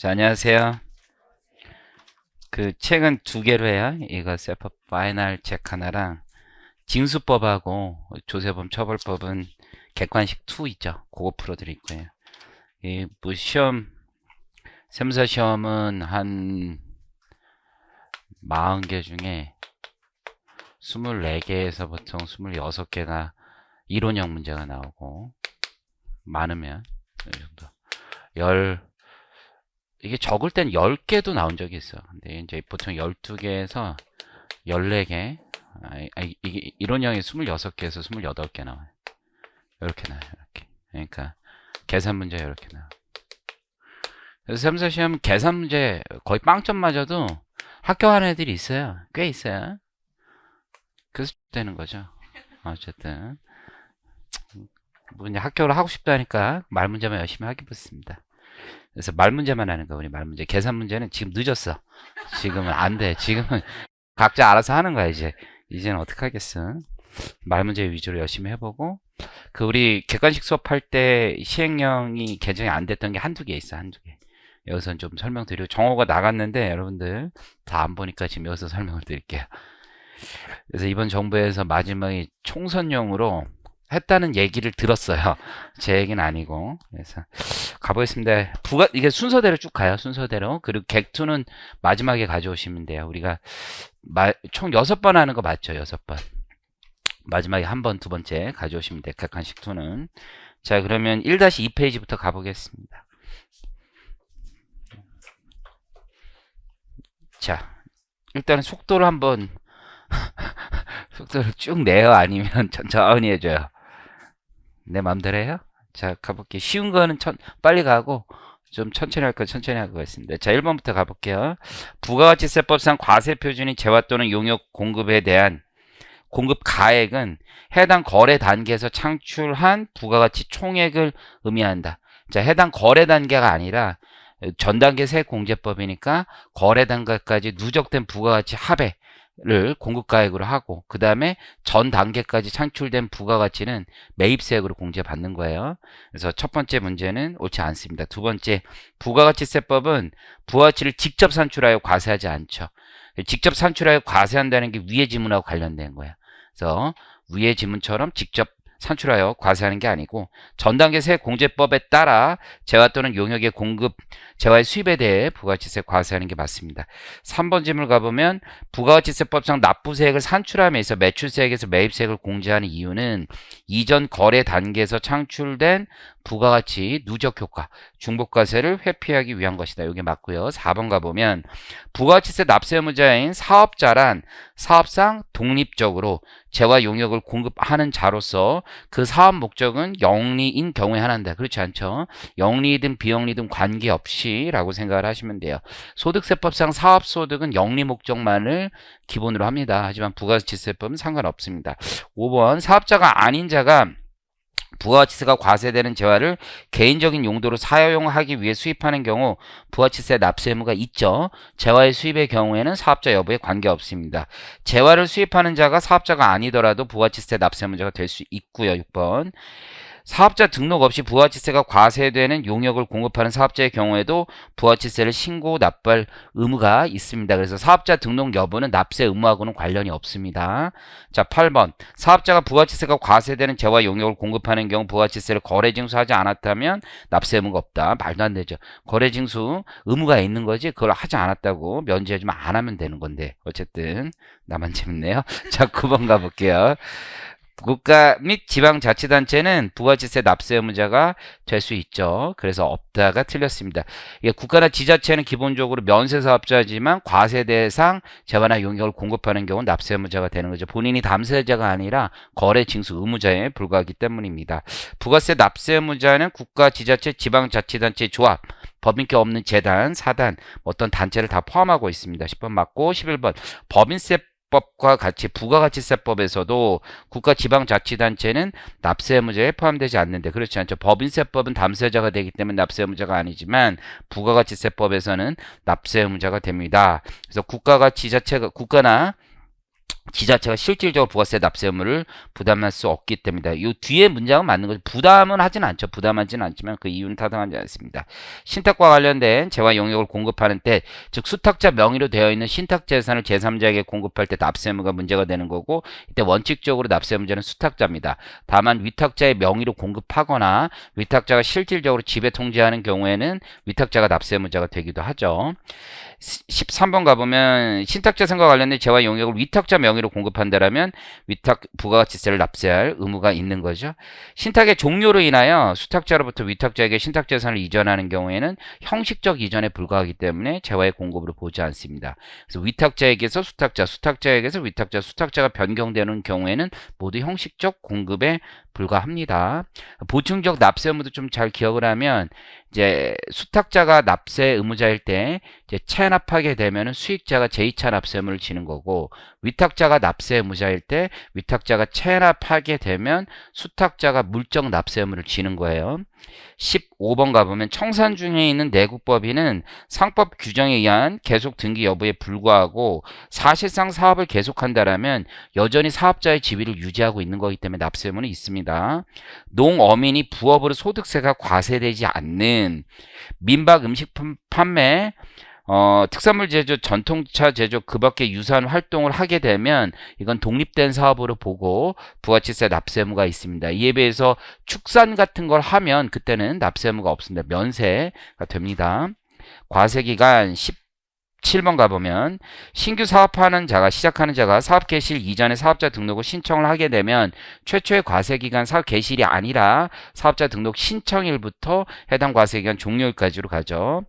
자, 안녕하세요. 그 책은 두 개로 해요. 이거 세퍼 파이널 책 하나랑 징수법하고 조세범 처벌법은 객관식 2 있죠. 그거 풀어드릴 거예요. 이 뭐 시험 세무사 시험은 한 40개 중에 24개에서 보통 26개가 이론형 문제가 나오고 많으면 이 정도 이게 적을 땐 10개도 나온 적이 있어. 근데 이제 보통 12개에서 14개. 이게 이론형이 26개에서 28개 나와요. 이렇게 나와요. 이렇게. 그러니까 계산 문제 이렇게 나와요. 그래서 세무사 시험 계산 문제 거의 빵점 맞아도 합격하는 애들이 있어요. 꽤 있어요. 그래서 되는 거죠. 어쨌든 뭐 이제 합격을 하고 싶다니까 말 문제만 열심히 하겠습니다. 그래서 말 문제만 하는 거, 우리 말 문제. 계산 문제는 지금 늦었어. 지금은 안 돼. 지금은 각자 알아서 하는 거야, 이제. 이제는 어떡하겠어. 말 문제 위주로 열심히 해보고. 그, 우리 객관식 수업할 때 시행령이 개정이 안 됐던 게 한두 개 있어, 한두 개. 여기서 좀 설명드리고. 정호가 나갔는데, 여러분들 다 안 보니까 지금 여기서 설명을 드릴게요. 그래서 이번 정부에서 마지막에 총선용으로 했다는 얘기를 들었어요. 제 얘기는 아니고. 그래서 가보겠습니다. 이게 순서대로 쭉 가요. 순서대로. 그리고 객투는 마지막에 가져오시면 돼요. 우리가 총 6번 하는 거 맞죠? 6번. 마지막에 한 번, 두 번째 가져오시면 돼요. 객관식 2는. 자, 그러면 1-2페이지부터 가보겠습니다. 자, 일단은 속도를 한번 속도를 쭉 내요? 아니면 천천히 해줘요? 내 맘대로 해요? 자, 가볼게요. 쉬운 거는 빨리 가고, 좀 천천히 할 거 천천히 하겠습니다. 자, 1번부터 가볼게요. 부가가치세법상 과세표준이 재화 또는 용역 공급에 대한 공급 가액은 해당 거래 단계에서 창출한 부가가치 총액을 의미한다. 자, 해당 거래 단계가 아니라 전 단계 세액공제법이니까 거래 단계까지 누적된 부가가치 합의 를 공급가액으로 하고 그 다음에 전 단계까지 창출된 부가가치는 매입세액으로 공제받는 거예요. 그래서 첫 번째 문제는 옳지 않습니다. 두 번째, 부가가치세법은 부가가치를 직접 산출하여 과세하지 않죠. 직접 산출하여 과세한다는 게 위의 지문하고 관련된 거예요. 그래서 위의 지문처럼 직접 산출하여 과세하는 게 아니고 전 단계 세액공제법에 따라 재화 또는 용역의 공급, 재화의 수입에 대해 부가가치세 과세하는 게 맞습니다. 3번 질문 가보면 부가가치세법상 납부세액을 산출함에 있어 매출세액에서 매입세액을 공제하는 이유는 이전 거래 단계에서 창출된 부가가치 누적 효과, 중복과세를 회피하기 위한 것이다. 이게 맞고요. 4번 가보면 부가가치세 납세 의무자인 사업자란 사업상 독립적으로 재화 용역을 공급하는 자로서 그 사업 목적은 영리인 경우에 한한다. 그렇지 않죠? 영리든 비영리든 관계없이 라고 생각을 하시면 돼요. 소득세법상 사업소득은 영리 목적만을 기본으로 합니다. 하지만 부가가치세법은 상관없습니다. 5번 사업자가 아닌 자가 부가가치세가 과세되는 재화를 개인적인 용도로 사용하기 위해 수입하는 경우 부가가치세 납세 의무가 있죠. 재화의 수입의 경우에는 사업자 여부에 관계없습니다. 재화를 수입하는 자가 사업자가 아니더라도 부가가치세 납세 문제가 될 수 있고요. 6번 사업자 등록 없이 부가가치세가 과세되는 용역을 공급하는 사업자의 경우에도 부가가치세를 신고 납부할 의무가 있습니다. 그래서 사업자 등록 여부는 납세 의무하고는 관련이 없습니다. 자, 8번 사업자가 부가가치세가 과세되는 재화 용역을 공급하는 경우 부가가치세를 거래징수하지 않았다면 납세 의무가 없다. 말도 안 되죠. 거래징수 의무가 있는 거지 그걸 하지 않았다고 면제해주면 안 하면 되는 건데 어쨌든 나만 재밌네요. 자, 9번 가볼게요. 국가 및 지방자치단체는 부가가치세 납세 의무자가 될 수 있죠. 그래서 없다가 틀렸습니다. 이게 국가나 지자체는 기본적으로 면세사업자지만 과세 대상 재화나 용역을 공급하는 경우는 납세 의무자가 되는 거죠. 본인이 담세자가 아니라 거래 징수 의무자에 불과하기 때문입니다. 부가세 납세 의무자는 국가, 지자체, 지방자치단체 조합, 법인격 없는 재단, 사단, 어떤 단체를 다 포함하고 있습니다. 10번 맞고 11번 법인세 법과 같이 부가가치세법에서도 국가 지방자치단체는 납세 의무자에 포함되지 않는데 그렇지 않죠. 법인세법은 담세자가 되기 때문에 납세 의무자가 아니지만 부가가치세법에서는 납세 의무자가 됩니다. 그래서 국가가 지자체가 국가나 지자체가 실질적으로 부가세 납세 의무를 부담할 수 없기 때문이다. 이 뒤에 문장은 맞는 거죠. 부담은 하진 않죠. 부담하지는 않지만 그 이유는 타당하지 않습니다. 신탁과 관련된 재화 용역을 공급하는 때, 즉 수탁자 명의로 되어 있는 신탁 재산을 제3자에게 공급할 때 납세 의무가 문제가 되는 거고, 이때 원칙적으로 납세 문제는 수탁자입니다. 다만 위탁자의 명의로 공급하거나 위탁자가 실질적으로 지배 통제하는 경우에는 위탁자가 납세 의무자가 되기도 하죠. 13번 가보면 신탁재산과 관련된 재화 용역을 위탁자 명의로 공급한다라면 위탁 부가가치세를 납세할 의무가 있는 거죠. 신탁의 종료로 인하여 수탁자로부터 위탁자에게 신탁재산을 이전하는 경우에는 형식적 이전에 불과하기 때문에 재화의 공급으로 보지 않습니다. 그래서 위탁자에게서 수탁자, 수탁자에게서 위탁자, 수탁자가 변경되는 경우에는 모두 형식적 공급에 불과합니다. 보충적 납세 의무도 좀 잘 기억을 하면 이제 수탁자가 납세 의무자일 때 이제 체납하게 되면은 수익자가 제2차 납세 의무를 지는 거고, 위탁자가 납세 의무자일 때 위탁자가 체납하게 되면 수탁자가 물적 납세 의무를 지는 거예요. 15번 가보면 청산 중에 있는 내국법인은 상법 규정에 의한 계속 등기 여부에 불구하고 사실상 사업을 계속한다라면 여전히 사업자의 지위를 유지하고 있는 거기 때문에 납세 의무는 있습니다. 농어민이 부업으로 소득세가 과세되지 않는 민박 음식품 판매, 특산물 제조, 전통차 제조 그 밖에 유사한 활동을 하게 되면 이건 독립된 사업으로 보고 부가치세 납세 의무가 있습니다. 이에 비해서 축산 같은 걸 하면 그때는 납세 의무가 없습니다. 면세가 됩니다. 과세기간 17번 가보면 신규 사업하는 자가 시작하는 자가 사업 개시 이전에 사업자 등록을 신청을 하게 되면 최초의 과세기간 사업 개시일이 아니라 사업자 등록 신청일부터 해당 과세기간 종료일까지로 가죠.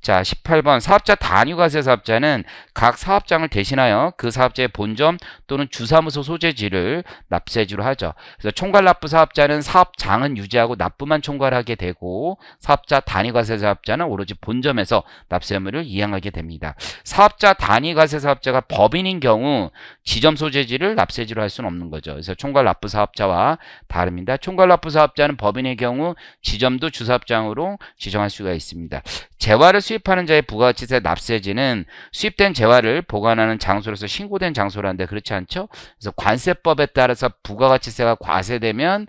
자, 18번 사업자 단위과세 사업자는 각 사업장을 대신하여 그 사업자의 본점 또는 주사무소 소재지를 납세지로 하죠. 그래서 총괄납부 사업자는 사업장은 유지하고 납부만 총괄하게 되고, 사업자 단위과세 사업자는 오로지 본점에서 납세 의무를 이행하게 됩니다. 사업자 단위과세 사업자가 법인인 경우 지점 소재지를 납세지로 할 수는 없는 거죠. 그래서 총괄납부 사업자와 다릅니다. 총괄납부 사업자는 법인의 경우 지점도 주사업장으로 지정할 수가 있습니다. 재화를 수입하는 자의 부가가치세 납세지는 수입된 재화를 보관하는 장소로서 신고된 장소라는데 그렇지 않죠? 그래서 관세법에 따라서 부가가치세가 과세되면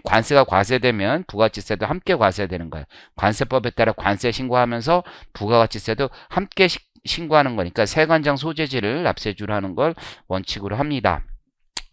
관세가 과세되면 부가가치세도 함께 과세되는 거예요. 관세법에 따라 관세 신고하면서 부가가치세도 함께 신고하는 거니까 세관장 소재지를 납세주로 하는 걸 원칙으로 합니다.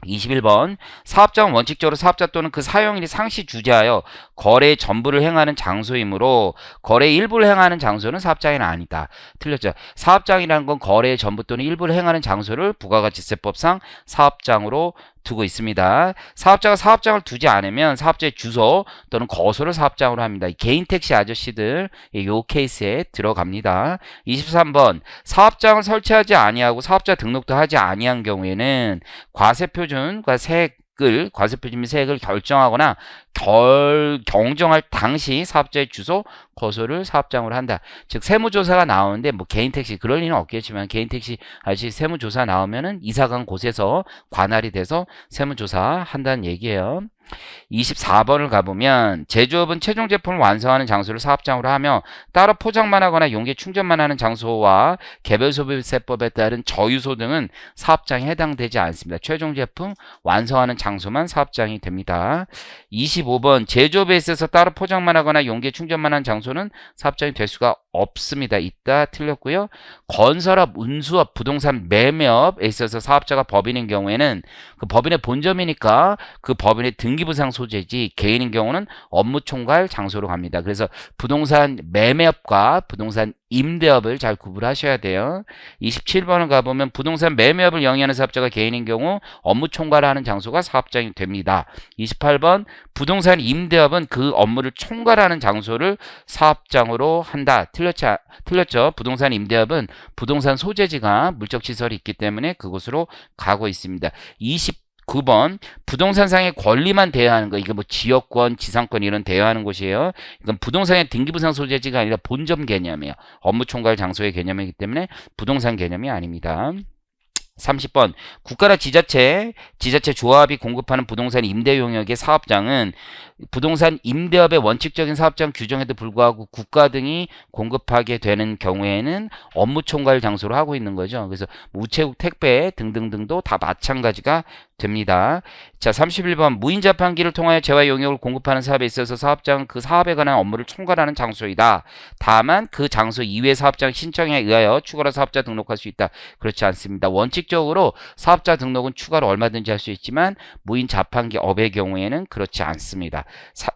21번 사업장은 원칙적으로 사업자 또는 그 사용인이 상시 주재하여 거래의 전부를 행하는 장소이므로 거래의 일부를 행하는 장소는 사업장이 아니다. 틀렸죠. 사업장이라는 건 거래의 전부 또는 일부를 행하는 장소를 부가가치세법상 사업장으로 두고 있습니다. 사업자가 사업장을 두지 않으면 사업자의 주소 또는 거소를 사업장으로 합니다. 개인 택시 아저씨들 이 케이스에 들어갑니다. 23번 사업장을 설치하지 아니하고 사업자 등록도 하지 아니한 경우에는 과세표준과 과세표준 및 세액을 결정하거나 경정할 당시 사업자의 주소, 거소를 사업장으로 한다. 즉 세무조사가 나오는데 뭐 개인택시 그럴 리는 없겠지만 개인택시 아저씨 세무조사 나오면은 이사 간 곳에서 관할이 돼서 세무조사 한다는 얘기예요. 24번을 가보면 제조업은 최종 제품을 완성하는 장소를 사업장으로 하며 따로 포장만 하거나 용기 충전만 하는 장소와 개별소비세법에 따른 저유소 등은 사업장에 해당되지 않습니다. 최종 제품 완성하는 장소만 사업장이 됩니다. 25번 제조업에 있어서 따로 포장만 하거나 용기 충전만 하는 장소는 사업장이 될 수가 없습니다. 있다 틀렸고요. 건설업, 운수업, 부동산 매매업에 있어서 사업자가 법인인 경우에는 그 법인의 본점이니까 그 법인의 등기부상 소재지, 개인인 경우는 업무 총괄 장소로 갑니다. 그래서 부동산 매매업과 부동산 임대업을 잘 구분하셔야 돼요. 27번을 가보면 부동산 매매업을 영위하는 사업자가 개인인 경우 업무 총괄하는 장소가 사업장이 됩니다. 28번 부동산 임대업은 그 업무를 총괄하는 장소를 사업장으로 한다. 틀렸죠. 부동산 임대업은 부동산 소재지가 물적시설이 있기 때문에 그곳으로 가고 있습니다. 9번 부동산상의 권리만 대여하는 거, 이게 뭐 지역권, 지상권 이런 대여하는 곳이에요. 이건 부동산의 등기부상 소재지가 아니라 본점 개념이에요. 업무 총괄 장소의 개념이기 때문에 부동산 개념이 아닙니다. 30번 국가나 지자체 조합이 공급하는 부동산 임대 용역의 사업장은 부동산 임대업의 원칙적인 사업장 규정에도 불구하고 국가 등이 공급하게 되는 경우에는 업무 총괄 장소로 하고 있는 거죠. 그래서 우체국 택배 등등등도 다 마찬가지가 됩니다. 자, 31번 무인 자판기를 통하여 재화 용역을 공급하는 사업에 있어서 사업장은 그 사업에 관한 업무를 총괄하는 장소이다. 다만 그 장소 이외 사업장 신청에 의하여 추가로 사업자 등록할 수 있다. 그렇지 않습니다. 원칙적으로 사업자 등록은 추가로 얼마든지 할 수 있지만 무인 자판기 업의 경우에는 그렇지 않습니다.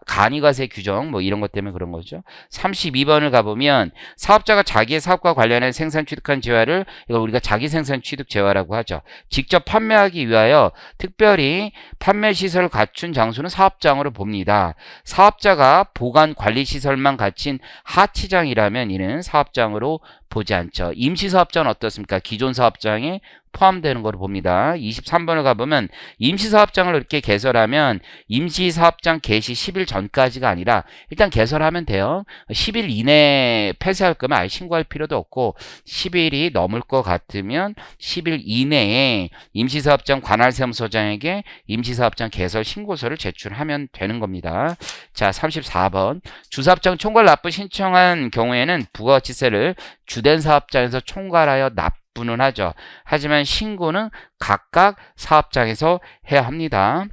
간이과세 규정 뭐 이런 것 때문에 그런 거죠. 32번을 가보면 사업자가 자기의 사업과 관련해 생산 취득한 재화를 이걸 우리가 자기 생산 취득 재화라고 하죠. 직접 판매하기 위하여 특별히 판매 시설을 갖춘 장소는 사업장으로 봅니다. 사업자가 보관 관리 시설만 갖춘 하치장이라면 이는 사업장으로 보지 않죠. 임시사업장은 어떻습니까? 기존 사업장에 포함되는 걸로 봅니다. 23번을 가보면 임시사업장을 이렇게 개설하면 임시사업장 개시 10일 전까지가 아니라 일단 개설하면 돼요. 10일 이내에 폐쇄할 거면 아예 신고할 필요도 없고 10일이 넘을 것 같으면 10일 이내에 임시사업장 관할세무서장에게 임시사업장 개설 신고서를 제출하면 되는 겁니다. 자, 34번 주사업장 총괄 납부 신청한 경우에는 부가가치세를 주된 사업장에서 총괄하여 납부는 하죠. 하지만 신고는 각각 사업장에서 해야 합니다.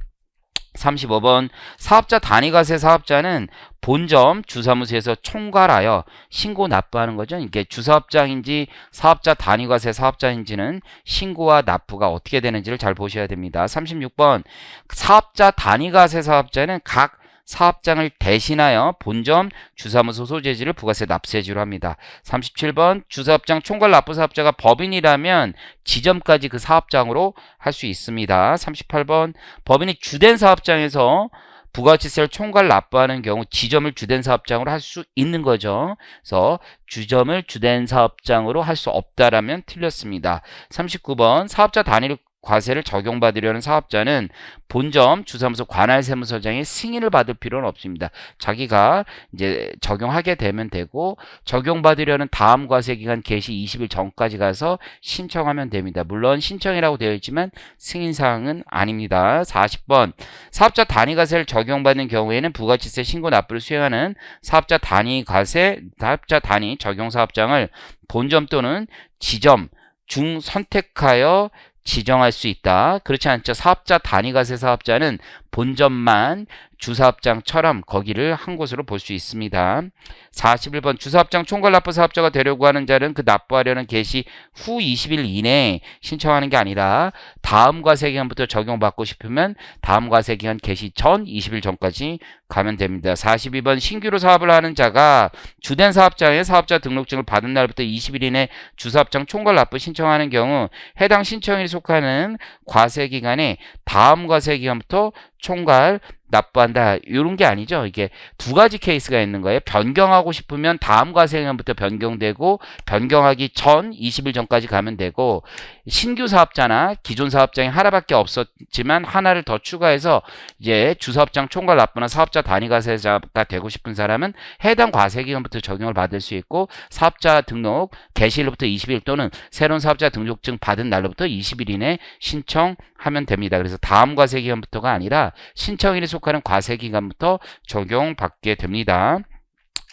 35번 사업자 단위과세 사업자는 본점 주사무소에서 총괄하여 신고 납부하는 거죠. 이게 주사업장인지 사업자 단위과세 사업자인지는 신고와 납부가 어떻게 되는지를 잘 보셔야 됩니다. 36번 사업자 단위과세 사업자는 각 사업장을 대신하여 본점 주사무소 소재지를 부가세 납세지로 합니다. 37번 주사업장 총괄 납부 사업자가 법인이라면 지점까지 그 사업장으로 할 수 있습니다. 38번 법인이 주된 사업장에서 부가가치세를 총괄 납부하는 경우 지점을 주된 사업장으로 할 수 있는 거죠. 그래서 주점을 주된 사업장으로 할 수 없다라면 틀렸습니다. 39번 사업자 단위를 과세를 적용받으려는 사업자는 본점 주사무소 관할세무서장의 승인을 받을 필요는 없습니다. 자기가 이제 적용하게 되면 되고 적용받으려는 다음 과세기간 개시 20일 전까지 가서 신청하면 됩니다. 물론 신청이라고 되어 있지만 승인사항은 아닙니다. 40번 사업자 단위과세를 적용받는 경우에는 부가가치세 신고 납부를 수행하는 사업자 단위 적용 사업장을 본점 또는 지점 중 선택하여 지정할 수 있다. 그렇지 않죠. 사업자 단위과세 사업자는 본점만 주사업장처럼 거기를 한 곳으로 볼 수 있습니다. 41번 주사업장 총괄 납부 사업자가 되려고 하는 자는 그 납부하려는 개시 후 20일 이내에 신청하는 게 아니라 다음 과세기간부터 적용받고 싶으면 다음 과세기간 개시 전 20일 전까지 가면 됩니다. 42번 신규로 사업을 하는 자가 주된 사업장에 사업자 등록증을 받은 날부터 20일 이내 주사업장 총괄 납부 신청하는 경우 해당 신청일에 속하는 과세기간에 다음 과세기간부터 총괄 납부한다. 이런 게 아니죠. 이게 두 가지 케이스가 있는 거예요. 변경하고 싶으면 다음 과세기간부터 변경되고 변경하기 전 20일 전까지 가면 되고 신규 사업자나 기존 사업장이 하나밖에 없었지만 하나를 더 추가해서 이제 주사업장 총괄 납부나 사업자 단위과세자가 되고 싶은 사람은 해당 과세기간부터 적용을 받을 수 있고 사업자 등록 개시일로부터 20일 또는 새로운 사업자 등록증 받은 날로부터 20일 이내 신청하면 됩니다. 그래서 다음 과세기간부터가 아니라 신청일에 속하는 과세기간부터 적용받게 됩니다.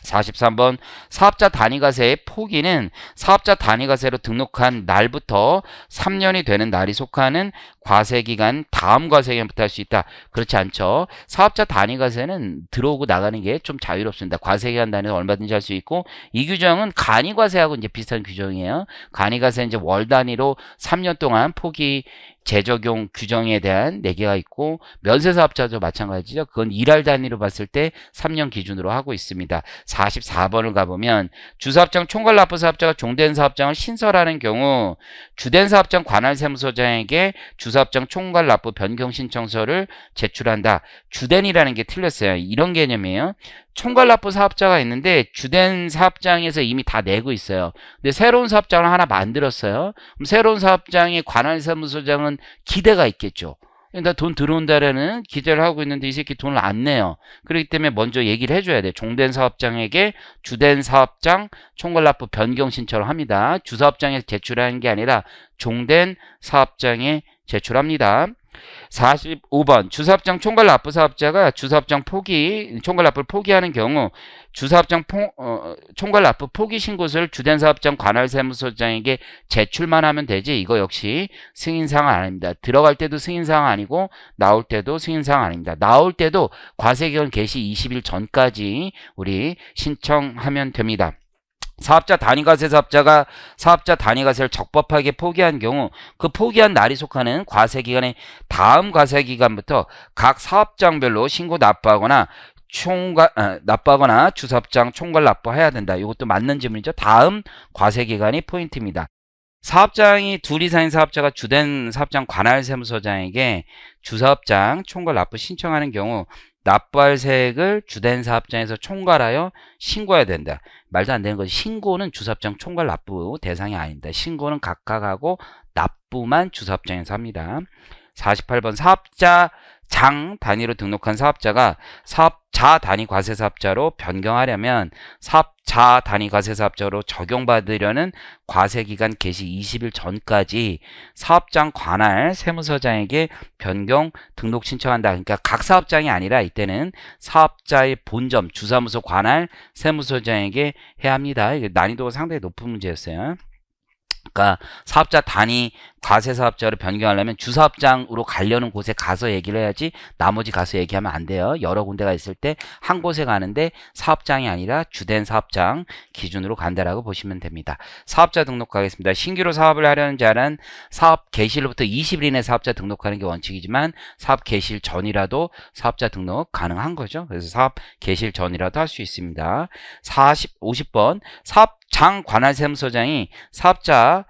43번 사업자 단위과세의 포기는 사업자 단위과세로 등록한 날부터 3년이 되는 날이 속하는 과세기간 다음 과세기간부터 할 수 있다. 그렇지 않죠. 사업자 단위과세는 들어오고 나가는 게 좀 자유롭습니다. 과세기간 단위로 얼마든지 할 수 있고 이 규정은 간이과세하고 이제 비슷한 규정이에요. 간이과세는 이제 월 단위로 3년 동안 포기 재적용 규정에 대한 4개가 있고 면세사업자도 마찬가지죠. 그건 일할 단위로 봤을 때 3년 기준으로 하고 있습니다. 44번을 가보면 주사업장 총괄 납부 사업자가 종된 사업장을 신설하는 경우 주된 사업장 관할세무서장에게 주사업장 총괄 납부 변경 신청서를 제출한다. 주된이라는 게 틀렸어요. 이런 개념이에요. 총괄 납부 사업자가 있는데 주된 사업장에서 이미 다 내고 있어요. 근데 새로운 사업장을 하나 만들었어요. 그럼 새로운 사업장의 관할세무서장은 기대가 있겠죠. 나 돈 들어온다라는 기대를 하고 있는데 이 새끼 돈을 안 내요. 그렇기 때문에 먼저 얘기를 해줘야 돼. 종된 사업장에게 주된 사업장 총괄납부 변경 신청을 합니다. 주사업장에 제출하는 게 아니라 종된 사업장에 제출합니다. 45번 주사업장 총괄납부 사업자가 주사업장 포기 총괄납부를 포기하는 경우 주사업장 총괄납부 포기 신고서를 주된 사업장 관할 세무서장에게 제출만 하면 되지. 이거 역시 승인사항 아닙니다. 들어갈 때도 승인사항 아니고 나올 때도 승인사항 아닙니다. 나올 때도 과세기간 개시 20일 전까지 우리 신청하면 됩니다. 사업자 단위과세 사업자가 사업자 단위과세를 적법하게 포기한 경우 그 포기한 날이 속하는 과세기간의 다음 과세기간부터 각 사업장별로 신고 납부하거나 납부하거나 주사업장 총괄 납부해야 된다. 이것도 맞는 질문이죠. 다음 과세기간이 포인트입니다. 사업장이 둘 이상인 사업자가 주된 사업장 관할 세무서장에게 주사업장 총괄 납부 신청하는 경우 납부할 세액을 주된 사업장에서 총괄하여 신고해야 된다. 말도 안 되는 거지. 신고는 주사업장 총괄 납부 대상이 아닙니다. 신고는 각각하고 납부만 주사업장에서 합니다. 48번 사업자장 단위로 등록한 사업자가 사업자 단위 과세 사업자로 변경하려면 사업자 단위 과세 사업자로 적용받으려는 과세기간 개시 20일 전까지 사업장 관할 세무서장에게 변경 등록 신청한다. 그러니까 각 사업장이 아니라 이때는 사업자의 본점 주사무소 관할 세무서장에게 해야 합니다. 이게 난이도가 상당히 높은 문제였어요. 그러니까 사업자 단위 과세 사업자로 변경하려면 주사업장으로 가려는 곳에 가서 얘기를 해야지 나머지 가서 얘기하면 안 돼요. 여러 군데가 있을 때 한 곳에 가는데 사업장이 아니라 주된 사업장 기준으로 간다라고 보시면 됩니다. 사업자 등록하겠습니다. 신규로 사업을 하려는 자는 사업 개시일로부터 20일 이내 사업자 등록하는 게 원칙이지만 사업 개시일 전이라도 사업자 등록 가능한 거죠. 그래서 사업 개시일 전이라도 할 수 있습니다. 50번 사업장 관할 세무서장이 사업자가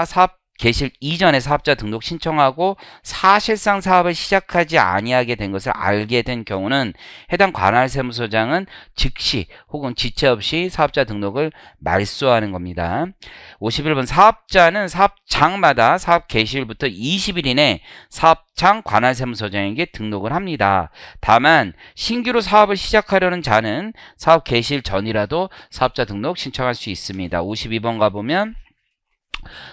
사업 개시일 이전에 사업자 등록 신청하고 사실상 사업을 시작하지 아니하게 된 것을 알게 된 경우는 해당 관할 세무서장은 즉시 혹은 지체 없이 사업자 등록을 말소하는 겁니다. 51번 사업자는 사업장마다 사업 개시일부터 20일 이내 사업장 관할 세무서장에게 등록을 합니다. 다만 신규로 사업을 시작하려는 자는 사업 개시일 전이라도 사업자 등록 신청할 수 있습니다. 52번 가보면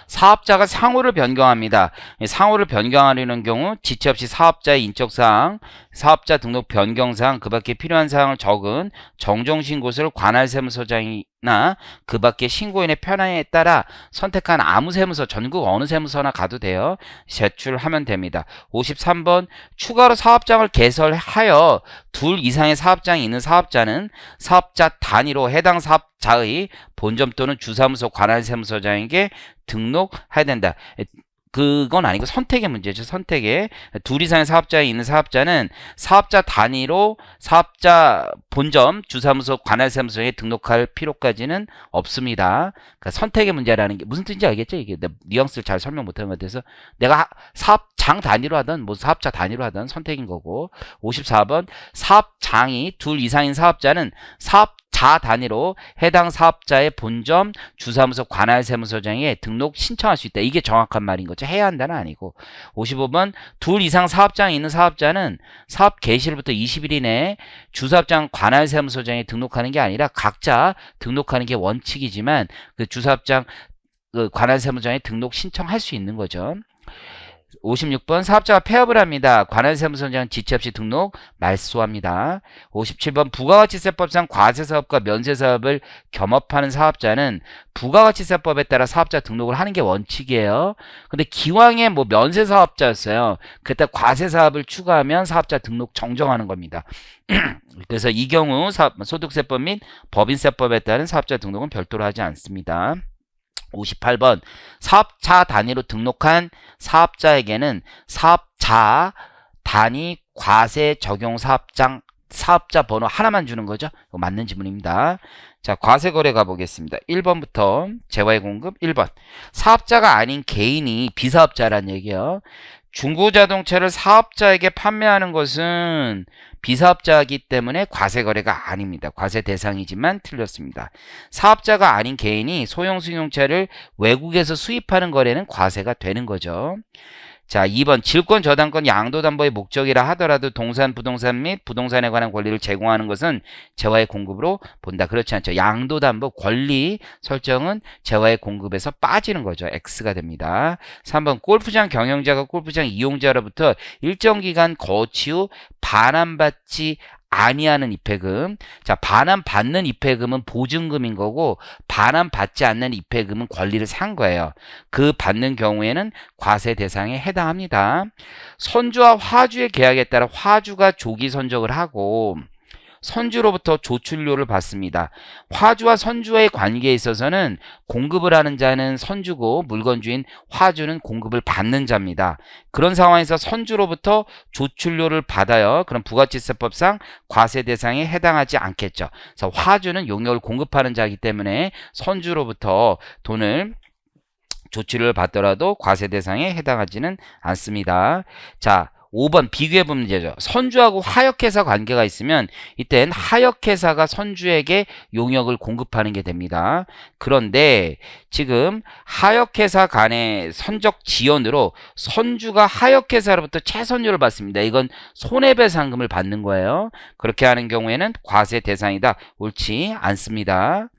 사업자가 상호를 변경합니다. 상호를 변경하려는 경우 지체 없이 사업자의 인적사항, 사업자 등록 변경사항, 그 밖에 필요한 사항을 적은 정정신고서를 관할 세무서장이나 그 밖에 신고인의 편향에 따라 선택한 아무 세무서, 전국 어느 세무서나 가도 돼요. 제출하면 됩니다. 53번 추가로 사업장을 개설하여 둘 이상의 사업장이 있는 사업자는 사업자 단위로 해당 사업자의 본점 또는 주사무소 관할 세무서장에게 등록해야 된다. 그건 아니고 선택의 문제죠. 선택에 둘 이상의 사업자에 있는 사업자는 사업자 단위로 사업자 본점 주사무소 관할 세무서에 등록할 필요까지는 없습니다. 그러니까 선택의 문제라는 게 무슨 뜻인지 알겠죠? 이게 뉘앙스를 잘 설명 못한 것 같아서 내가 사업장 단위로 하든 뭐 사업자 단위로 하든 선택인 거고. 54번 사업장이 둘 이상인 사업자는 사업자 단위로 해당 사업자의 본점 주사무소 관할 세무서장에 등록 신청할 수 있다. 이게 정확한 말인 거죠. 해야 한다는 아니고. 55번 둘 이상 사업장이 있는 사업자는 사업 개시일부터 20일 이내에 주사업장 관할 세무서장에 등록하는 게 아니라 각자 등록하는 게 원칙이지만 그 주사업장 그 관할 세무서장에 등록 신청할 수 있는 거죠. 56번 사업자가 폐업을 합니다. 관할 세무서장은 지체 없이 등록 말소합니다. 57번 부가가치세법상 과세사업과 면세사업을 겸업하는 사업자는 부가가치세법에 따라 사업자 등록을 하는 게 원칙이에요. 근데 기왕에 뭐 면세사업자였어요. 그때 과세사업을 추가하면 사업자 등록 정정하는 겁니다. 그래서 이 경우 소득세법 및 법인세법에 따른 사업자 등록은 별도로 하지 않습니다. 58번 사업자 단위로 등록한 사업자에게는 사업자 단위 과세 적용 사업자 번호 하나만 주는 거죠. 이거 맞는 지문입니다. 자, 과세거래 가보겠습니다. 1번부터 재화의 공급 1번 사업자가 아닌 개인이 비사업자란 얘기예요. 중고자동차를 사업자에게 판매하는 것은 비사업자이기 때문에 과세거래가 아닙니다. 과세 대상이지만 틀렸습니다. 사업자가 아닌 개인이 소형 승용차를 외국에서 수입하는 거래는 과세가 되는 거죠. 자, 2번 질권 저당권 양도담보의 목적이라 하더라도 동산, 부동산 및 부동산에 관한 권리를 제공하는 것은 재화의 공급으로 본다. 그렇지 않죠. 양도담보 권리 설정은 재화의 공급에서 빠지는 거죠. X가 됩니다. 3번 골프장 경영자가 골프장 이용자로부터 일정 기간 거치 후 반환받지 아니하는 입회금. 자, 반환받는 입회금은 보증금인 거고 반환받지 않는 입회금은 권리를 산 거예요. 그 받는 경우에는 과세 대상에 해당합니다. 선주와 화주의 계약에 따라 화주가 조기 선적을 하고 선주로부터 조출료를 받습니다. 화주와 선주와의 관계에 있어서는 공급을 하는 자는 선주고 물건주인 화주는 공급을 받는 자입니다. 그런 상황에서 선주로부터 조출료를 받아요. 그럼 부가치세법상 과세 대상에 해당하지 않겠죠. 그래서 화주는 용역을 공급하는 자이기 때문에 선주로부터 돈을 조치를 받더라도 과세 대상에 해당하지는 않습니다. 자, 5번 비교해보면 문제죠. 선주하고 하역회사 관계가 있으면 이땐 하역회사가 선주에게 용역을 공급하는 게 됩니다. 그런데 지금 하역회사 간의 선적 지연으로 선주가 하역회사로부터 채선료를 받습니다. 이건 손해배상금을 받는 거예요. 그렇게 하는 경우에는 과세 대상이다. 옳지 않습니다.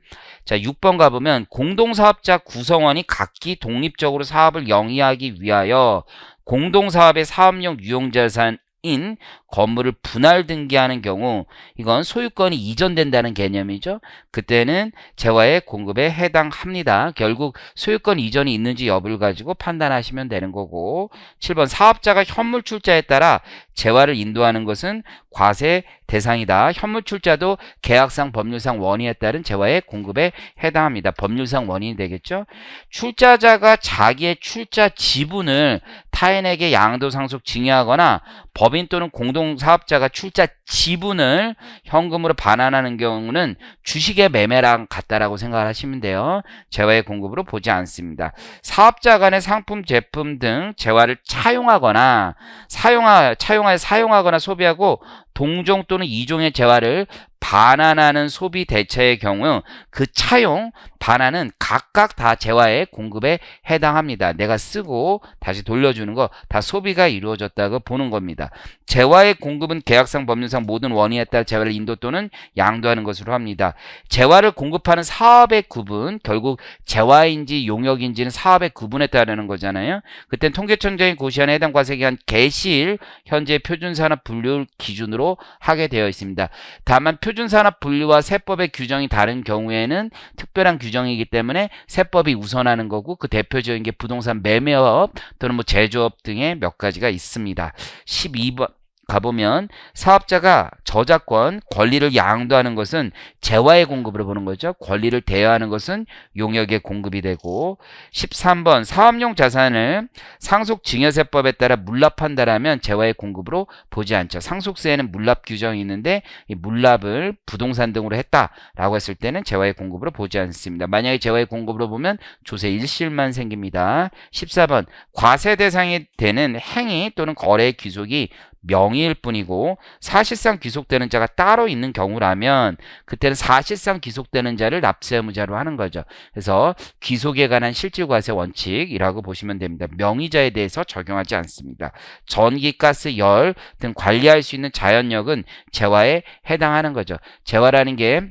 자, 6번 가보면 공동사업자 구성원이 각기 독립적으로 사업을 영위하기 위하여 공동사업의 사업용 유용자산인 건물을 분할 등기하는 경우 이건 소유권이 이전된다는 개념이죠. 그때는 재화의 공급에 해당합니다. 결국 소유권 이전이 있는지 여부를 가지고 판단하시면 되는 거고 7번 사업자가 현물 출자에 따라 재화를 인도하는 것은 과세 대상이다. 현물 출자도 계약상 법률상 원인에 따른 재화의 공급에 해당합니다. 법률상 원인이 되겠죠. 출자자가 자기의 출자 지분을 타인에게 양도상속 증여하거나 법인 또는 공동사업자가 출자 지분을 현금으로 반환하는 경우는 주식의 매매랑 같다라고 생각을 하시면 돼요. 재화의 공급으로 보지 않습니다. 사업자 간의 상품, 제품 등 재화를 차용하거나 사용하거나 소비하고 동종 또는 이종의 재화를 반환하는 소비 대체의 경우 그 차용, 반환은 각각 다 재화의 공급에 해당합니다. 내가 쓰고 다시 돌려주는 거 다 소비가 이루어졌다고 보는 겁니다. 재화의 공급은 계약상 법률상 모든 원인에 따라 재화를 인도 또는 양도하는 것으로 합니다. 재화를 공급하는 사업의 구분, 결국 재화인지 용역인지는 사업의 구분에 따르는 거잖아요. 그땐 통계청장이 고시하는 해당 과세기간 개시일 현재 표준산업 분류 기준으로 하게 되어 있습니다. 다만 표준산업 분류와 세법의 규정이 다른 경우에는 특별한 규정이기 때문에 세법이 우선하는 거고 그 대표적인 게 부동산 매매업 또는 뭐 제조업 등의 몇 가지가 있습니다. 12번 가보면 사업자가 저작권, 권리를 양도하는 것은 재화의 공급으로 보는 거죠. 권리를 대여하는 것은 용역의 공급이 되고 13번 사업용 자산을 상속증여세법에 따라 물납한다라면 재화의 공급으로 보지 않죠. 상속세에는 물납 규정이 있는데 이 물납을 부동산 등으로 했다라고 했을 때는 재화의 공급으로 보지 않습니다. 만약에 재화의 공급으로 보면 조세 일실만 생깁니다. 14번 과세 대상이 되는 행위 또는 거래의 귀속이 명의일 뿐이고 사실상 귀속되는 자가 따로 있는 경우라면 그때는 사실상 귀속되는 자를 납세 의무자로 하는 거죠. 그래서 귀속에 관한 실질과세 원칙이라고 보시면 됩니다. 명의자에 대해서 적용하지 않습니다. 전기, 가스, 열 등 관리할 수 있는 자연력은 재화에 해당하는 거죠. 재화라는 게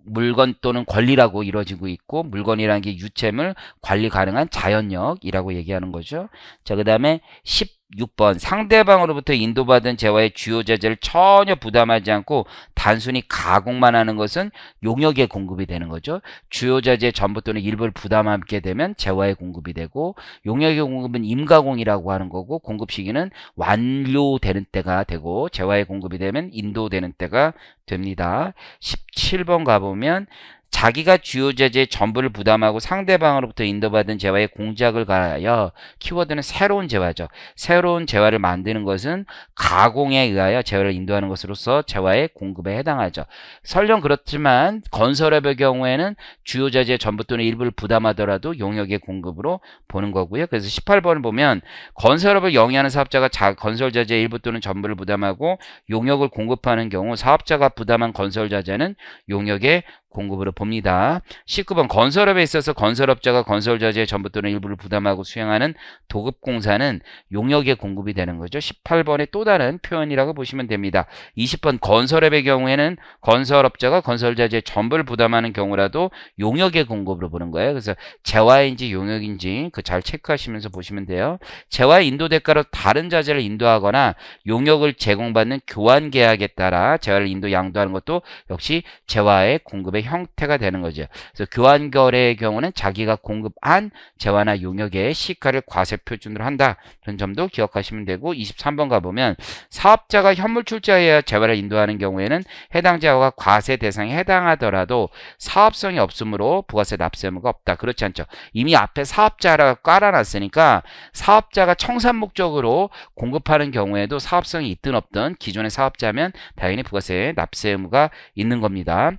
물건 또는 권리라고 이루어지고 있고 물건이라는 게 유체물, 관리 가능한 자연력이라고 얘기하는 거죠. 자, 그 다음에 16번 상대방으로부터 인도받은 재화의 주요 자재를 전혀 부담하지 않고 단순히 가공만 하는 것은 용역의 공급이 되는 거죠. 주요 자재의 전부 또는 일부를 부담하게 되면 재화의 공급이 되고 용역의 공급은 임가공이라고 하는 거고 공급 시기는 완료되는 때가 되고 재화의 공급이 되면 인도되는 때가 됩니다. 17번 가보면 자기가 주요 자재의 전부를 부담하고 상대방으로부터 인도받은 재화에 공작을 가하여 키워드는 새로운 재화죠. 새로운 재화를 만드는 것은 가공에 의하여 재화를 인도하는 것으로서 재화의 공급에 해당하죠. 설령 그렇지만 건설업의 경우에는 주요 자재의 전부 또는 일부를 부담하더라도 용역의 공급으로 보는 거고요. 그래서 18번을 보면 건설업을 영위하는 사업자가 건설 자재의 일부 또는 전부를 부담하고 용역을 공급하는 경우 사업자가 부담한 건설 자재는 용역의 공급으로 봅니다. 19번 건설업에 있어서 건설업자가 건설자재의 전부 또는 일부를 부담하고 수행하는 도급공사는 용역의 공급이 되는 거죠. 18번의 또 다른 표현이라고 보시면 됩니다. 20번 건설업의 경우에는 건설업자가 건설자재의 전부를 부담하는 경우라도 용역의 공급으로 보는 거예요. 그래서 재화인지 용역인지 그 잘 체크하시면서 보시면 돼요. 재화 인도 대가로 다른 자재를 인도하거나 용역을 제공받는 교환 계약에 따라 재화를 인도 양도하는 것도 역시 재화의 공급의 형태가 되는 거죠. 그래서 교환 거래의 경우는 자기가 공급한 재화나 용역의 시가를 과세 표준으로 한다. 그런 점도 기억하시면 되고 23번 가보면 사업자가 현물 출자해야 재화를 인도하는 경우에는 해당 재화가 과세 대상에 해당하더라도 사업성이 없으므로 부가세 납세 의무가 없다. 그렇지 않죠. 이미 앞에 사업자라고 깔아놨으니까 사업자가 청산 목적으로 공급하는 경우에도 사업성이 있든 없든 기존의 사업자면 당연히 부가세 납세 의무가 있는 겁니다.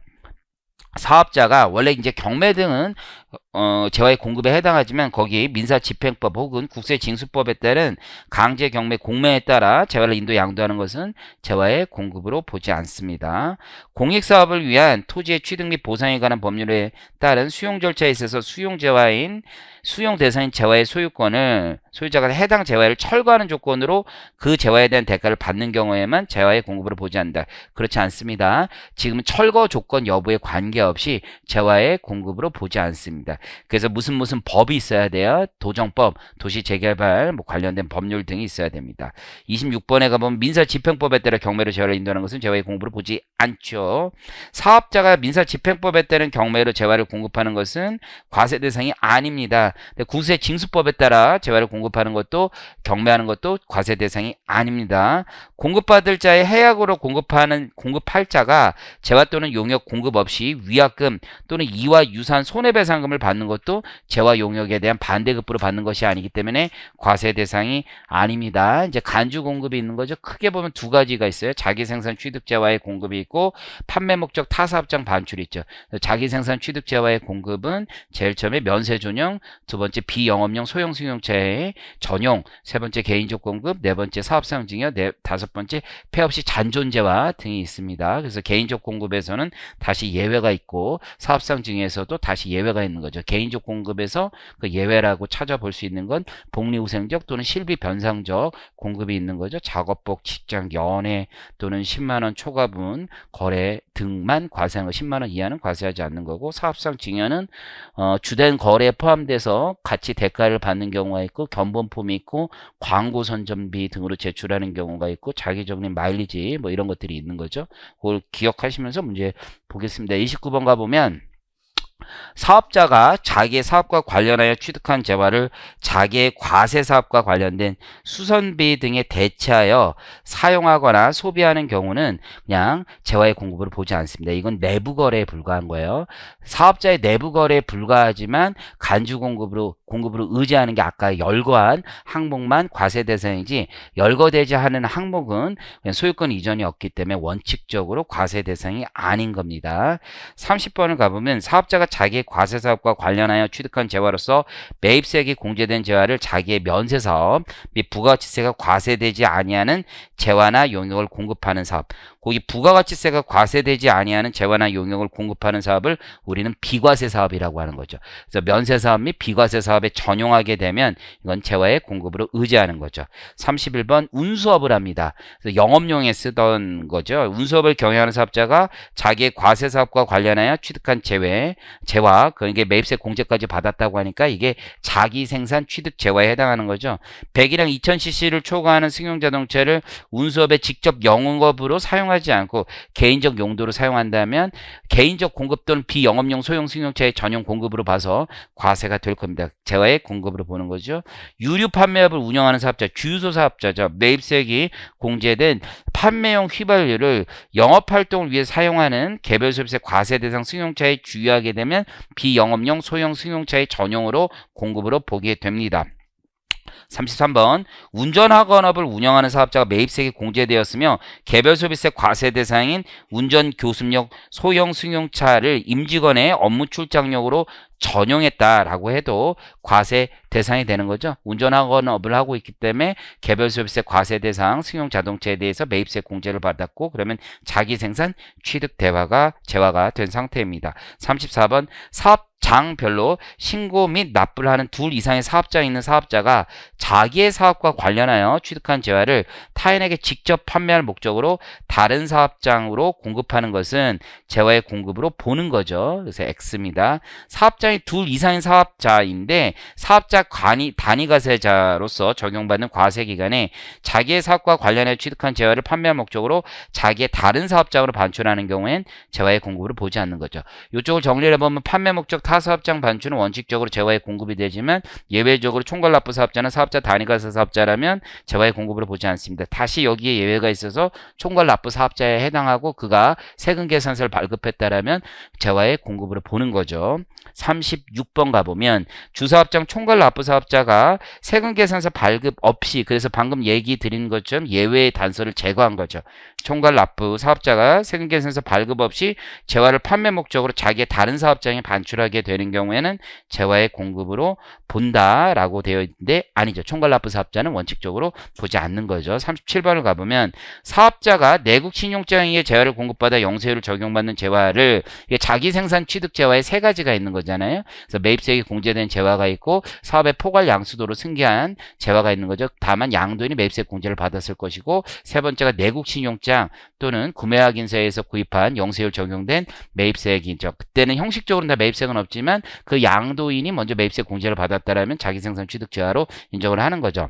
사업자가 원래 이제 경매 등은 재화의 공급에 해당하지만 거기 민사집행법 혹은 국세징수법에 따른 강제 경매 공매에 따라 재화를 인도 양도하는 것은 재화의 공급으로 보지 않습니다. 공익사업을 위한 토지의 취득 및 보상에 관한 법률에 따른 수용 절차에 있어서 수용 대상인 재화의 소유권을 소유자가 해당 재화를 철거하는 조건으로 그 재화에 대한 대가를 받는 경우에만 재화의 공급으로 보지 않는다. 그렇지 않습니다. 지금은 철거 조건 여부에 관계없이 재화의 공급으로 보지 않습니다. 그래서 무슨 법이 있어야 돼요. 도정법, 도시재개발 관련된 법률 등이 있어야 됩니다. 26번에 가보면 민사집행법에 따라 경매로 재화를 인도하는 것은 재화의 공급으로 보지 않죠. 사업자가 민사집행법에 따른 경매로 재화를 공급하는 것은 과세 대상이 아닙니다. 국세징수법에 따라 재화를 공급하는 것도 경매하는 것도 과세 대상이 아닙니다. 공급받을 자의 해약으로 공급할 자가 재화 또는 용역 공급 없이 위약금 또는 이와 유사한 손해배상금을 받는 것도 재화 용역에 대한 반대급부로 받는 것이 아니기 때문에 과세 대상이 아닙니다. 이제 간주 공급이 있는 거죠. 크게 보면 두 가지가 있어요. 자기생산 취득 재화의 공급이 있고 판매 목적 타사업장 반출이 있죠. 자기생산 취득 재화의 공급은 제일 처음에 면세 전용, 두 번째 비영업용 소형 승용차의 전용, 세 번째 개인적 공급, 네 번째 사업상 증여, 다섯 번째 폐 없이 잔존 재화 등이 있습니다. 그래서 개인적 공급에서는 다시 예외가 있고 사업상 증여에서도 다시 예외가 있는 거죠. 개인적 공급에서 그 예외라고 찾아볼 수 있는 건 복리후생적 또는 실비 변상적 공급이 있는 거죠. 작업복, 직장, 연애 또는 10만원 초과분 거래 등만 과세하는 거, 10만원 이하는 과세하지 않는 거고, 사업상 증여는 주된 거래에 포함돼서 같이 대가를 받는 경우가 있고, 견본폼이 있고, 광고 선전비 등으로 제출하는 경우가 있고, 자기적립 마일리지 뭐 이런 것들이 있는 거죠. 그걸 기억하시면서 문제 보겠습니다. 29번 가보면 사업자가 자기의 사업과 관련하여 취득한 재화를 자기의 과세 사업과 관련된 수선비 등에 대체하여 사용하거나 소비하는 경우는 그냥 재화의 공급으로 보지 않습니다. 이건 내부 거래에 불과한 거예요. 사업자의 내부 거래에 불과하지만 간주 공급으로 의지하는 게 아까 열거한 항목만 과세 대상이지, 열거되지 않은 항목은 그냥 소유권 이전이 없기 때문에 원칙적으로 과세 대상이 아닌 겁니다. 30번을 가보면 사업자가 자기의 과세사업과 관련하여 취득한 재화로서 매입세액이 공제된 재화를 자기의 면세사업 및 부가가치세가 과세되지 아니하는 재화나 용역을 공급하는 사업, 거기 부가가치세가 과세되지 아니하는 재화나 용역을 공급하는 사업을 우리는 비과세 사업이라고 하는 거죠. 그래서 면세사업 및 비과세 사업에 전용하게 되면 이건 재화의 공급으로 의지하는 거죠. 31번 운수업을 합니다. 그래서 영업용에 쓰던 거죠. 운수업을 경영하는 사업자가 자기의 과세 사업과 관련하여 취득한 재화, 그러니까 매입세 공제까지 받았다고 하니까 이게 자기 생산 취득 재화에 해당하는 거죠. 100이랑 2000cc를 초과하는 승용자동차를 운수업에 직접 영업으로 사용하지 않고 개인적 용도로 사용한다면 개인적 공급 또는 비영업용 소형 승용차의 전용 공급으로 봐서 과세가 될 겁니다. 재화의 공급으로 보는 거죠. 유류 판매업을 운영하는 사업자, 주유소 사업자죠. 매입세액이 공제된 판매용 휘발유를 영업활동을 위해 사용하는 개별 소비세 과세 대상 승용차에 주유하게 되면 비영업용 소형 승용차의 전용으로 공급으로 보게 됩니다. 33번 운전학원업을 운영하는 사업자가 매입세액이 공제되었으며 개별 소비세 과세 대상인 운전 교습용 소형 승용차를 임직원의 업무 출장용으로 전용했다라고 해도 과세 대상이 되는 거죠. 운전학원업을 하고 있기 때문에 개별 소비세 과세 대상 승용 자동차에 대해서 매입세 공제를 받았고 그러면 자기 생산 취득 제화가 된 상태입니다. 34번 사업장별로 신고 및 납부를 하는 둘 이상의 사업장이 있는 사업자가 자기의 사업과 관련하여 취득한 재화를 타인에게 직접 판매할 목적으로 다른 사업장으로 공급하는 것은 재화의 공급으로 보는 거죠. 그래서 X입니다. 사업장이 둘 이상인 사업자인데 사업자 단위과세자로서 적용받는 과세 기간에 자기의 사업과 관련해 취득한 재화를 판매할 목적으로 자기의 다른 사업장으로 반출하는 경우엔 재화의 공급으로 보지 않는 거죠. 이쪽을 정리를 해보면 판매 목적 타 사업장 반출은 원칙적으로 재화의 공급이 되지만 예외적으로 총괄납부 사업자는 사업자 단위과세 사업자라면 재화의 공급으로 보지 않습니다. 다시 여기에 예외가 있어서 총괄납부 사업자에 해당하고 그가 세금 계산서를 발급했다라면 재화의 공급으로 보는 거죠. 36번 가보면 주사업장 총괄납부 사업자가 세금 계산서 발급 없이 그래서 방금 얘기 드린 것처럼 예외의 단서를 제거한 거죠. 총괄납부 사업자가 세금 계산서 발급 없이 재화를 판매 목적으로 자기의 다른 사업장에 반출하게 되는 경우에는 재화의 공급으로 본다라고 되어 있는데 아니죠. 총괄납부 사업자는 원칙적으로 보지 않는 거죠. 37번을 가보면 사업자가 내국 신용장에 재화를 공급받아 영세율을 적용받는 재화를 자기 생산 취득 재화에 세 가지가 있는 거잖아요. 그래서 매입세액이 공제된 재화가 있고 사업의 포괄 양수도로 승계한 재화가 있는 거죠. 다만 양도인이 매입세액 공제를 받았을 것이고 세 번째가 내국 신용장 또는 구매확인서에서 구입한 영세율 적용된 매입세액이죠. 그때는 형식적으로는 다 매입세액은 없지만 그 양도인이 먼저 매입세액 공제를 받았다라면 자기 생산 취득 재화로 인정을 하는 거죠.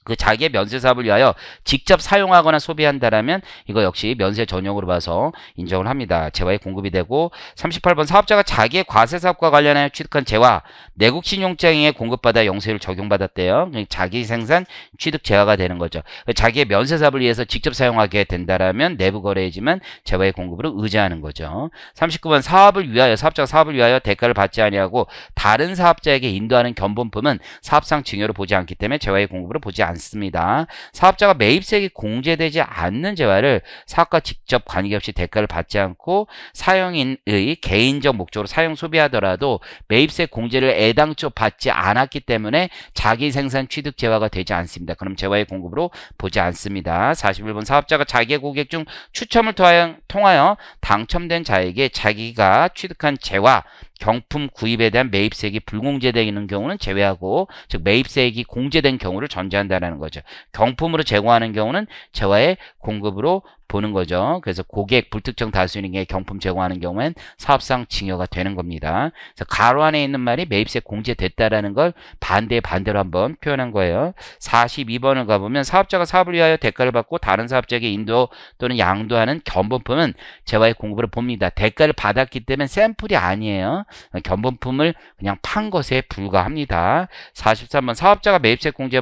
그 자기의 면세 사업을 위하여 직접 사용하거나 소비한다라면 이거 역시 면세 전용으로 봐서 인정을 합니다. 재화의 공급이 되고 38번 사업자가 자기의 과세 사업과 관련하여 취득한 재화 내국 신용장에 공급받아 영세율을 적용받았대요. 자기 생산 취득 재화가 되는 거죠. 자기의 면세 사업을 위해서 직접 사용하게 된다라면 내부 거래이지만 재화의 공급으로 의지하는 거죠. 39번 사업자가 사업을 위하여 대가를 받지 아니하고 다른 사업자에게 인도하는 견본품은 사업상 증여로 보지 않기 때문에 재화의 공급으로 보지 않습니다. 사업자가 매입세액이 공제되지 않는 재화를 사업과 직접 관계없이 대가를 받지 않고 사용인의 개인적 목적으로 사용 소비하더라도 매입세액 공제를 애당초 받지 않았기 때문에 자기 생산 취득 재화가 되지 않습니다. 그럼 재화의 공급으로 보지 않습니다. 41번 사업자가 자기의 고객 중 추첨을 통하여 당첨된 자에게 자기가 취득한 재화 경품 구입에 대한 매입세액이 불공제되는 경우는 제외하고 즉 매입세액이 공제된 경우를 전제한다는 거죠. 경품으로 제공하는 경우는 재화의 공급으로 보는 거죠. 그래서 고객 불특정 다수인에게 경품 제공하는 경우엔 사업상 증여가 되는 겁니다. 그래서 가로 안에 있는 말이 매입세 공제됐다라는 걸 반대로 한번 표현한 거예요. 42번을 가보면 사업자가 사업을 위하여 대가를 받고 다른 사업자에게 인도 또는 양도하는 견본품은 재화의 공급으로 봅니다. 대가를 받았기 때문에 샘플이 아니에요. 견본품을 그냥 판 것에 불과합니다. 43번 사업자가 매입세 공제를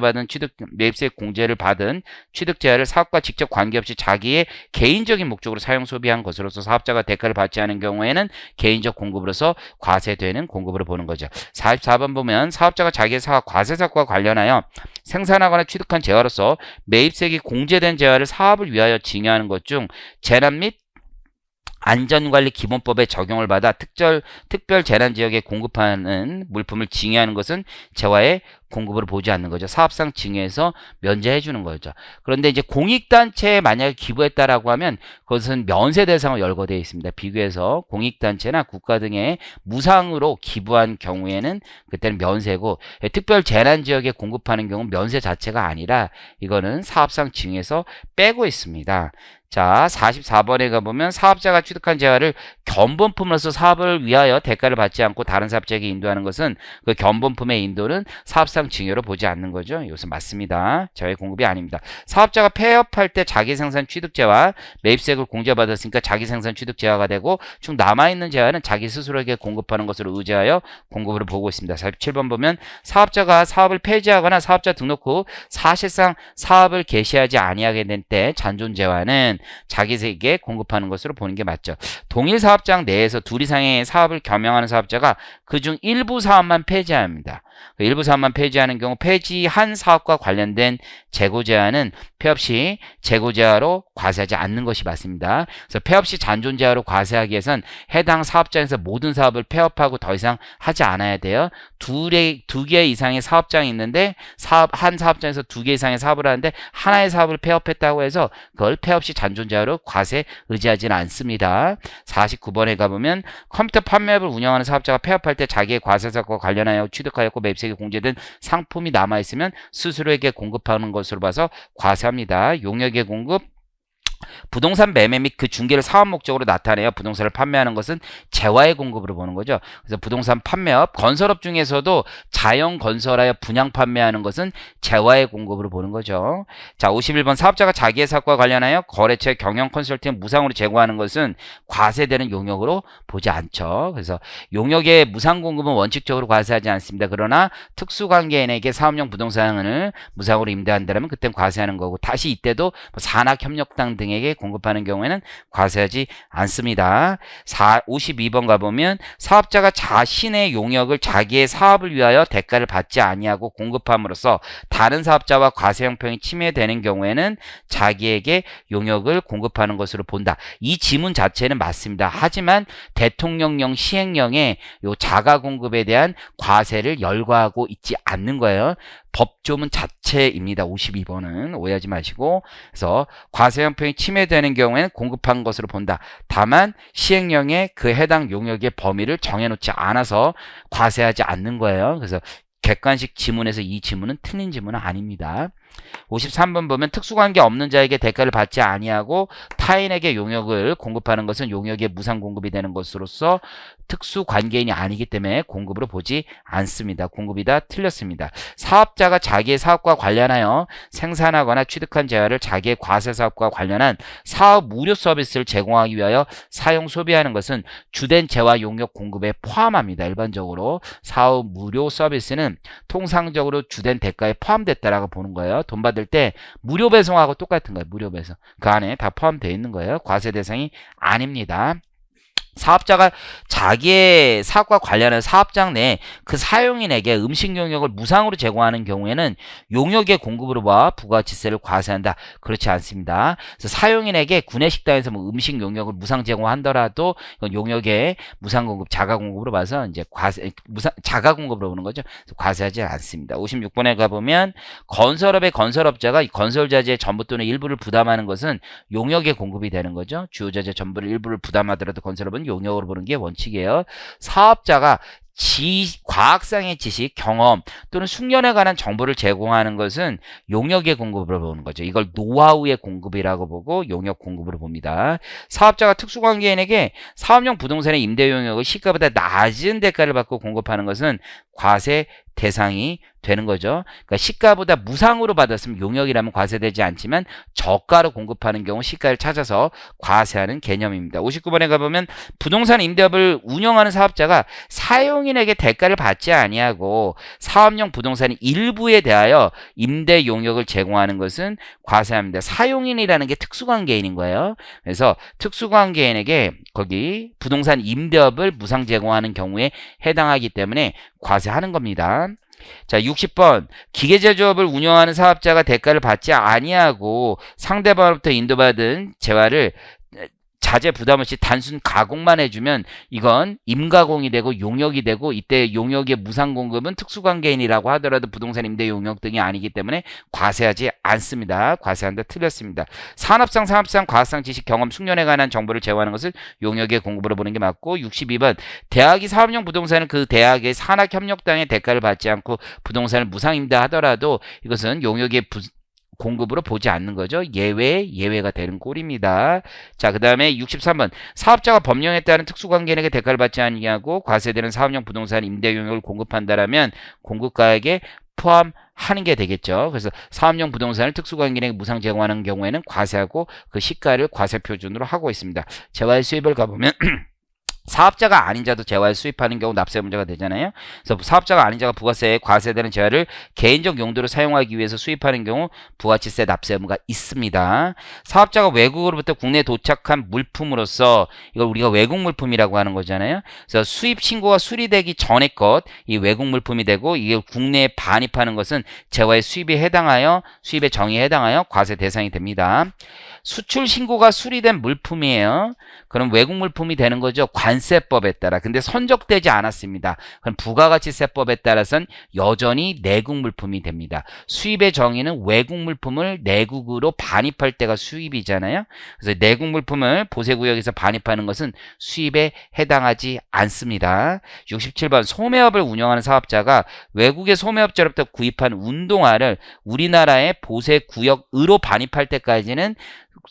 받은 취득 재화를 사업과 직접 관계없이 자기의 개인적인 목적으로 사용 소비한 것으로서 사업자가 대가를 받지 않은 경우에는 개인적 공급으로서 과세되는 공급으로 보는 거죠. 44번 보면 사업자가 자기의 과세 사업과 관련하여 생산하거나 취득한 재화로서 매입세액이 공제된 재화를 사업을 위하여 증여하는 것 중 재난 및 안전관리 기본법에 적용을 받아 특별 재난 지역에 공급하는 물품을 증여하는 것은 재화의 공급으로 보지 않는 거죠. 사업상 증여해서 면제해 주는 거죠. 그런데 이제 공익단체에 만약에 기부했다라고 하면 그것은 면세 대상으로 열거되어 있습니다. 비교해서 공익단체나 국가 등에 무상으로 기부한 경우에는 그때는 면세고 특별 재난 지역에 공급하는 경우는 면세 자체가 아니라 이거는 사업상 증여해서 빼고 있습니다. 자, 44번에 가보면 사업자가 취득한 재화를 견본품으로서 사업을 위하여 대가를 받지 않고 다른 사업자에게 인도하는 것은 그 견본품의 인도는 사업상 증여로 보지 않는 거죠. 이것은 맞습니다. 재화의 공급이 아닙니다. 사업자가 폐업할 때 자기 생산 취득재와 매입세액을 공제받았으니까 자기 생산 취득재화가 되고 즉 남아있는 재화는 자기 스스로에게 공급하는 것으로 의지하여 공급으로 보고 있습니다. 47번 보면 사업자가 사업을 폐지하거나 사업자 등록 후 사실상 사업을 개시하지 아니하게 된 때 잔존재화는 경우에는 자기에게 공급하는 것으로 보는 게 맞죠. 동일 사업장 내에서 둘 이상의 사업을 겸용하는 사업자가 그중 일부 사업만 폐지합니다. 일부 사업만 폐지하는 경우 폐지한 사업과 관련된 재고 제한은 폐업 시 재고 제한으로 과세하지 않는 것이 맞습니다. 그래서 폐업 시 잔존 제한으로 과세하기 위해선 해당 사업장에서 모든 사업을 폐업하고 더 이상 하지 않아야 돼요. 두 개 이상의 사업장이 있는데 한 사업장에서 두 개 이상의 사업을 하는데 하나의 사업을 폐업했다고 해서 그걸 폐업 시 잔존 제한으로 과세 의지하지는 않습니다. 49번에 가보면 컴퓨터 판매업을 운영하는 사업자가 폐업할 때 자기의 과세 사업과 관련하여 취득하였고 웹사이트에 공개된 상품이 남아있으면 스스로에게 공급하는 것으로 봐서 과세합니다. 용역의 공급, 부동산 매매 및 그 중개를 사업 목적으로 나타내어 부동산을 판매하는 것은 재화의 공급으로 보는 거죠. 그래서 부동산 판매업, 건설업 중에서도 자연 건설하여 분양 판매하는 것은 재화의 공급으로 보는 거죠. 자, 51번 사업자가 자기의 사업과 관련하여 거래처 경영 컨설팅 무상으로 제공하는 것은 과세되는 용역으로 보지 않죠. 그래서 용역의 무상 공급은 원칙적으로 과세하지 않습니다. 그러나 특수관계인에게 사업용 부동산을 무상으로 임대한다면 그땐 과세하는 거고, 다시 이때도 산학협력당 등에게 공급하는 경우에는 과세하지 않습니다. 52번 가보면 사업자가 자신의 용역을 자기의 사업을 위하여 대가를 받지 아니하고 공급함으로써 다른 사업자와 과세 형평이 침해되는 경우에는 자기에게 용역을 공급하는 것으로 본다. 이 지문 자체는 맞습니다. 하지만 대통령령 시행령에 요 자가 공급에 대한 과세를 열거하고 있지 않는 거예요. 법조문 자체입니다. 52번은 오해하지 마시고, 그래서 과세 형평이 침해되는 경우에는 공급한 것으로 본다. 다만 시행령에 그 해당 용역의 범위를 정해놓지 않아서 과세하지 않는 거예요. 그래서 객관식 지문에서 이 지문은 틀린 지문은 아닙니다. 53번 보면 특수관계 없는 자에게 대가를 받지 아니하고 타인에게 용역을 공급하는 것은 용역의 무상 공급이 되는 것으로서 특수관계인이 아니기 때문에 공급으로 보지 않습니다. 공급이다 틀렸습니다. 사업자가 자기의 사업과 관련하여 생산하거나 취득한 재화를 자기의 과세 사업과 관련한 사업 무료 서비스를 제공하기 위하여 사용 소비하는 것은 주된 재화 용역 공급에 포함합니다. 일반적으로 사업 무료 서비스는 통상적으로 주된 대가에 포함됐다라고 보는 거예요. 돈 받을 때 무료 배송하고 똑같은 거예요. 무료 배송. 그 안에 다 포함되어 있는 거예요. 과세 대상이 아닙니다. 사업자가 자기의 사업과 관련한 사업장 내에 그 사용인에게 음식 용역을 무상으로 제공하는 경우에는 용역의 공급으로 봐 부가가치세를 과세한다. 그렇지 않습니다. 그래서 사용인에게 구내식당에서 뭐 음식 용역을 무상 제공한더라도 용역의 무상 공급, 자가 공급으로 봐서 이제 자가 공급으로 보는 거죠. 과세하지 않습니다. 56번에 가보면 건설업의 건설업자가 건설자재 전부 또는 일부를 부담하는 것은 용역의 공급이 되는 거죠. 주요자재 전부를 일부를 부담하더라도 건설업은 용역으로 보는 게 원칙이에요. 사업자가 과학상의 지식, 경험 또는 숙련에 관한 정보를 제공하는 것은 용역의 공급으로 보는 거죠. 이걸 노하우의 공급이라고 보고 용역 공급으로 봅니다. 사업자가 특수관계인에게 사업용 부동산의 임대 용역을 시가보다 낮은 대가를 받고 공급하는 것은 과세 대상이 되는 거죠. 그러니까 시가보다 무상으로 받았으면 용역이라면 과세되지 않지만 저가로 공급하는 경우 시가를 찾아서 과세하는 개념입니다. 59번에 가보면 부동산 임대업을 운영하는 사업자가 사용인에게 대가를 받지 아니하고 사업용 부동산 일부에 대하여 임대 용역을 제공하는 것은 과세합니다. 사용인이라는 게 특수관계인인 거예요. 그래서 특수관계인에게 거기 부동산 임대업을 무상 제공하는 경우에 해당하기 때문에 과세하는 겁니다. 자, 60번 기계제조업을 운영하는 사업자가 대가를 받지 아니하고 상대방으로부터 인도받은 재화를 자재 부담 없이 단순 가공만 해주면 이건 임가공이 되고 용역이 되고, 이때 용역의 무상 공급은 특수관계인이라고 하더라도 부동산 임대 용역 등이 아니기 때문에 과세하지 않습니다. 과세한다 틀렸습니다. 산업상, 상업상, 과학상 지식, 경험, 숙련에 관한 정보를 제공하는 것을 용역의 공급으로 보는 게 맞고, 62번 대학이 사업용 부동산을 그 대학의 산학협력당의 대가를 받지 않고 부동산을 무상 임대하더라도 이것은 용역의 공급으로 보지 않는 거죠. 예외가 되는 꼴입니다. 자, 그 다음에 63번 사업자가 법령에 따른 특수관계인에게 대가를 받지 아니하고 과세되는 사업용 부동산 임대 용역을 공급한다라면 공급가액에 포함하는 게 되겠죠. 그래서 사업용 부동산을 특수관계인에게 무상 제공하는 경우에는 과세하고 그 시가를 과세 표준으로 하고 있습니다. 재화의 수입을 가보면 사업자가 아닌 자도 재화에 수입하는 경우 납세 문제가 되잖아요. 그래서 사업자가 아닌 자가 부가세에 과세되는 재화를 개인적 용도로 사용하기 위해서 수입하는 경우 부가치세 납세 의무가 있습니다. 사업자가 외국으로부터 국내에 도착한 물품으로서 이걸 우리가 외국 물품이라고 하는 거잖아요. 그래서 수입 신고가 수리되기 전의 것, 이 외국 물품이 되고 이게 국내에 반입하는 것은 재화의 수입에 해당하여 수입의 정의에 해당하여 과세 대상이 됩니다. 수출 신고가 수리된 물품이에요. 그럼 외국 물품이 되는 거죠. 관세법에 따라. 근데 선적되지 않았습니다. 그럼 부가가치세법에 따라서는 여전히 내국 물품이 됩니다. 수입의 정의는 외국 물품을 내국으로 반입할 때가 수입이잖아요. 그래서 내국 물품을 보세구역에서 반입하는 것은 수입에 해당하지 않습니다. 67번 소매업을 운영하는 사업자가 외국의 소매업자로부터 구입한 운동화를 우리나라의 보세구역으로 반입할 때까지는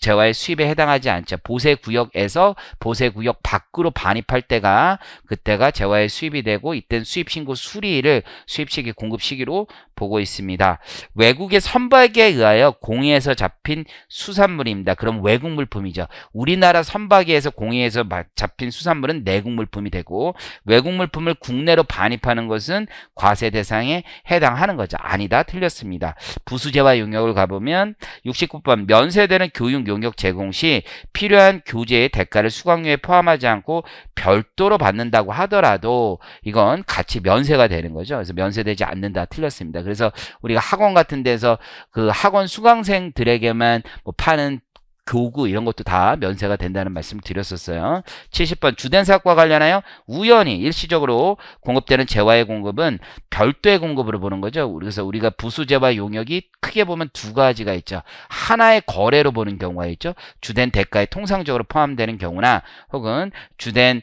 재화의 수입에 해당하지 않죠. 보세구역에서 보세구역 밖으로 반입할 때가 그때가 재화의 수입이 되고 이때는 수입신고 수리를 수입시기 공급시기로 보고 있습니다. 외국의 선박에 의하여 공해에서 잡힌 수산물입니다. 그럼 외국 물품이죠. 우리나라 선박에서 공해에서 잡힌 수산물은 내국 물품이 되고 외국 물품을 국내로 반입하는 것은 과세 대상에 해당하는 거죠. 아니다. 틀렸습니다. 부수재화 용역을 가보면 69번 면세되는 교육 용역 제공 시 필요한 교재의 대가를 수강료에 포함하지 않고 별도로 받는다고 하더라도 이건 같이 면세가 되는 거죠. 그래서 면세되지 않는다. 틀렸습니다. 그래서 우리가 학원 같은 데서 그 학원 수강생들에게만 뭐 파는 교구 이런 것도 다 면세가 된다는 말씀 드렸었어요. 70번 주된 사업과 관련하여 우연히 일시적으로 공급되는 재화의 공급은 별도의 공급으로 보는 거죠. 그래서 우리가 부수재화 용역이 크게 보면 두 가지가 있죠. 하나의 거래로 보는 경우가 있죠. 주된 대가에 통상적으로 포함되는 경우나 혹은 주된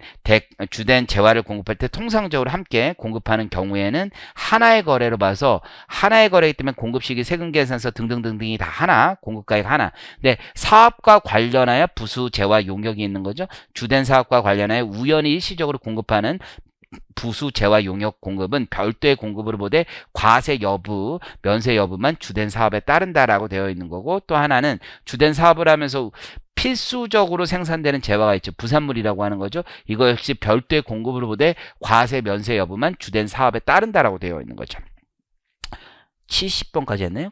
재화를 공급할 때 통상적으로 함께 공급하는 경우에는 하나의 거래로 봐서 하나의 거래이기 때문에 공급시기 세금 계산서 등등등등이 다 하나, 공급가액 하나. 근데 사업과 관련하여 부수 재화 용역이 있는 거죠. 주된 사업과 관련하여 우연히 일시적으로 공급하는 부수 재화 용역 공급은 별도의 공급으로 보되 과세 여부, 면세 여부만 주된 사업에 따른다라고 되어 있는 거고, 또 하나는 주된 사업을 하면서 필수적으로 생산되는 재화가 있죠. 부산물이라고 하는 거죠. 이거 역시 별도의 공급으로 보되 과세 면세 여부만 주된 사업에 따른다라고 되어 있는 거죠. 70번까지 했네요.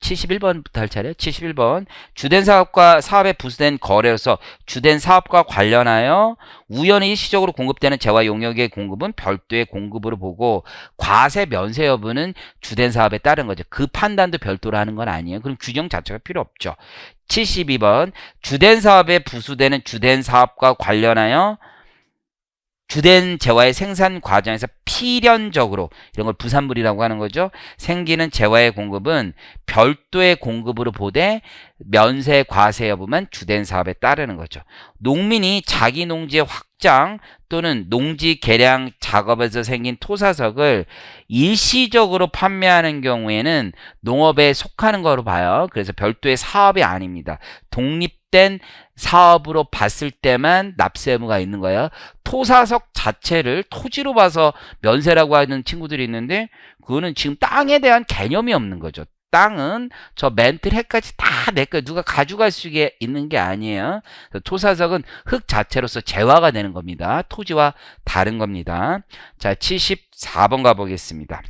71번부터 할 차례. 71번 주된 사업과 사업에 부수된 거래로서 주된 사업과 관련하여 우연히 일시적으로 공급되는 재화 용역의 공급은 별도의 공급으로 보고 과세 면세 여부는 주된 사업에 따른 거죠. 그 판단도 별도로 하는 건 아니에요. 그럼 규정 자체가 필요 없죠. 72번 주된 사업에 부수되는 주된 사업과 관련하여 주된 재화의 생산 과정에서 필연적으로 이런 걸 부산물이라고 하는 거죠. 생기는 재화의 공급은 별도의 공급으로 보되 면세 과세 여부만 주된 사업에 따르는 거죠. 농민이 자기 농지의 확장 또는 농지 개량 작업에서 생긴 토사석을 일시적으로 판매하는 경우에는 농업에 속하는 거로 봐요. 그래서 별도의 사업이 아닙니다. 독립된 사업으로 봤을 때만 납세 의무가 있는 거예요. 토사석 자체를 토지로 봐서 면세라고 하는 친구들이 있는데 그거는 지금 땅에 대한 개념이 없는 거죠. 땅은 저 멘틀 해까지 다 내 거예요. 누가 가져갈 수 있는 게 아니에요. 토사석은 흙 자체로서 재화가 되는 겁니다. 토지와 다른 겁니다. 자, 74번 가보겠습니다.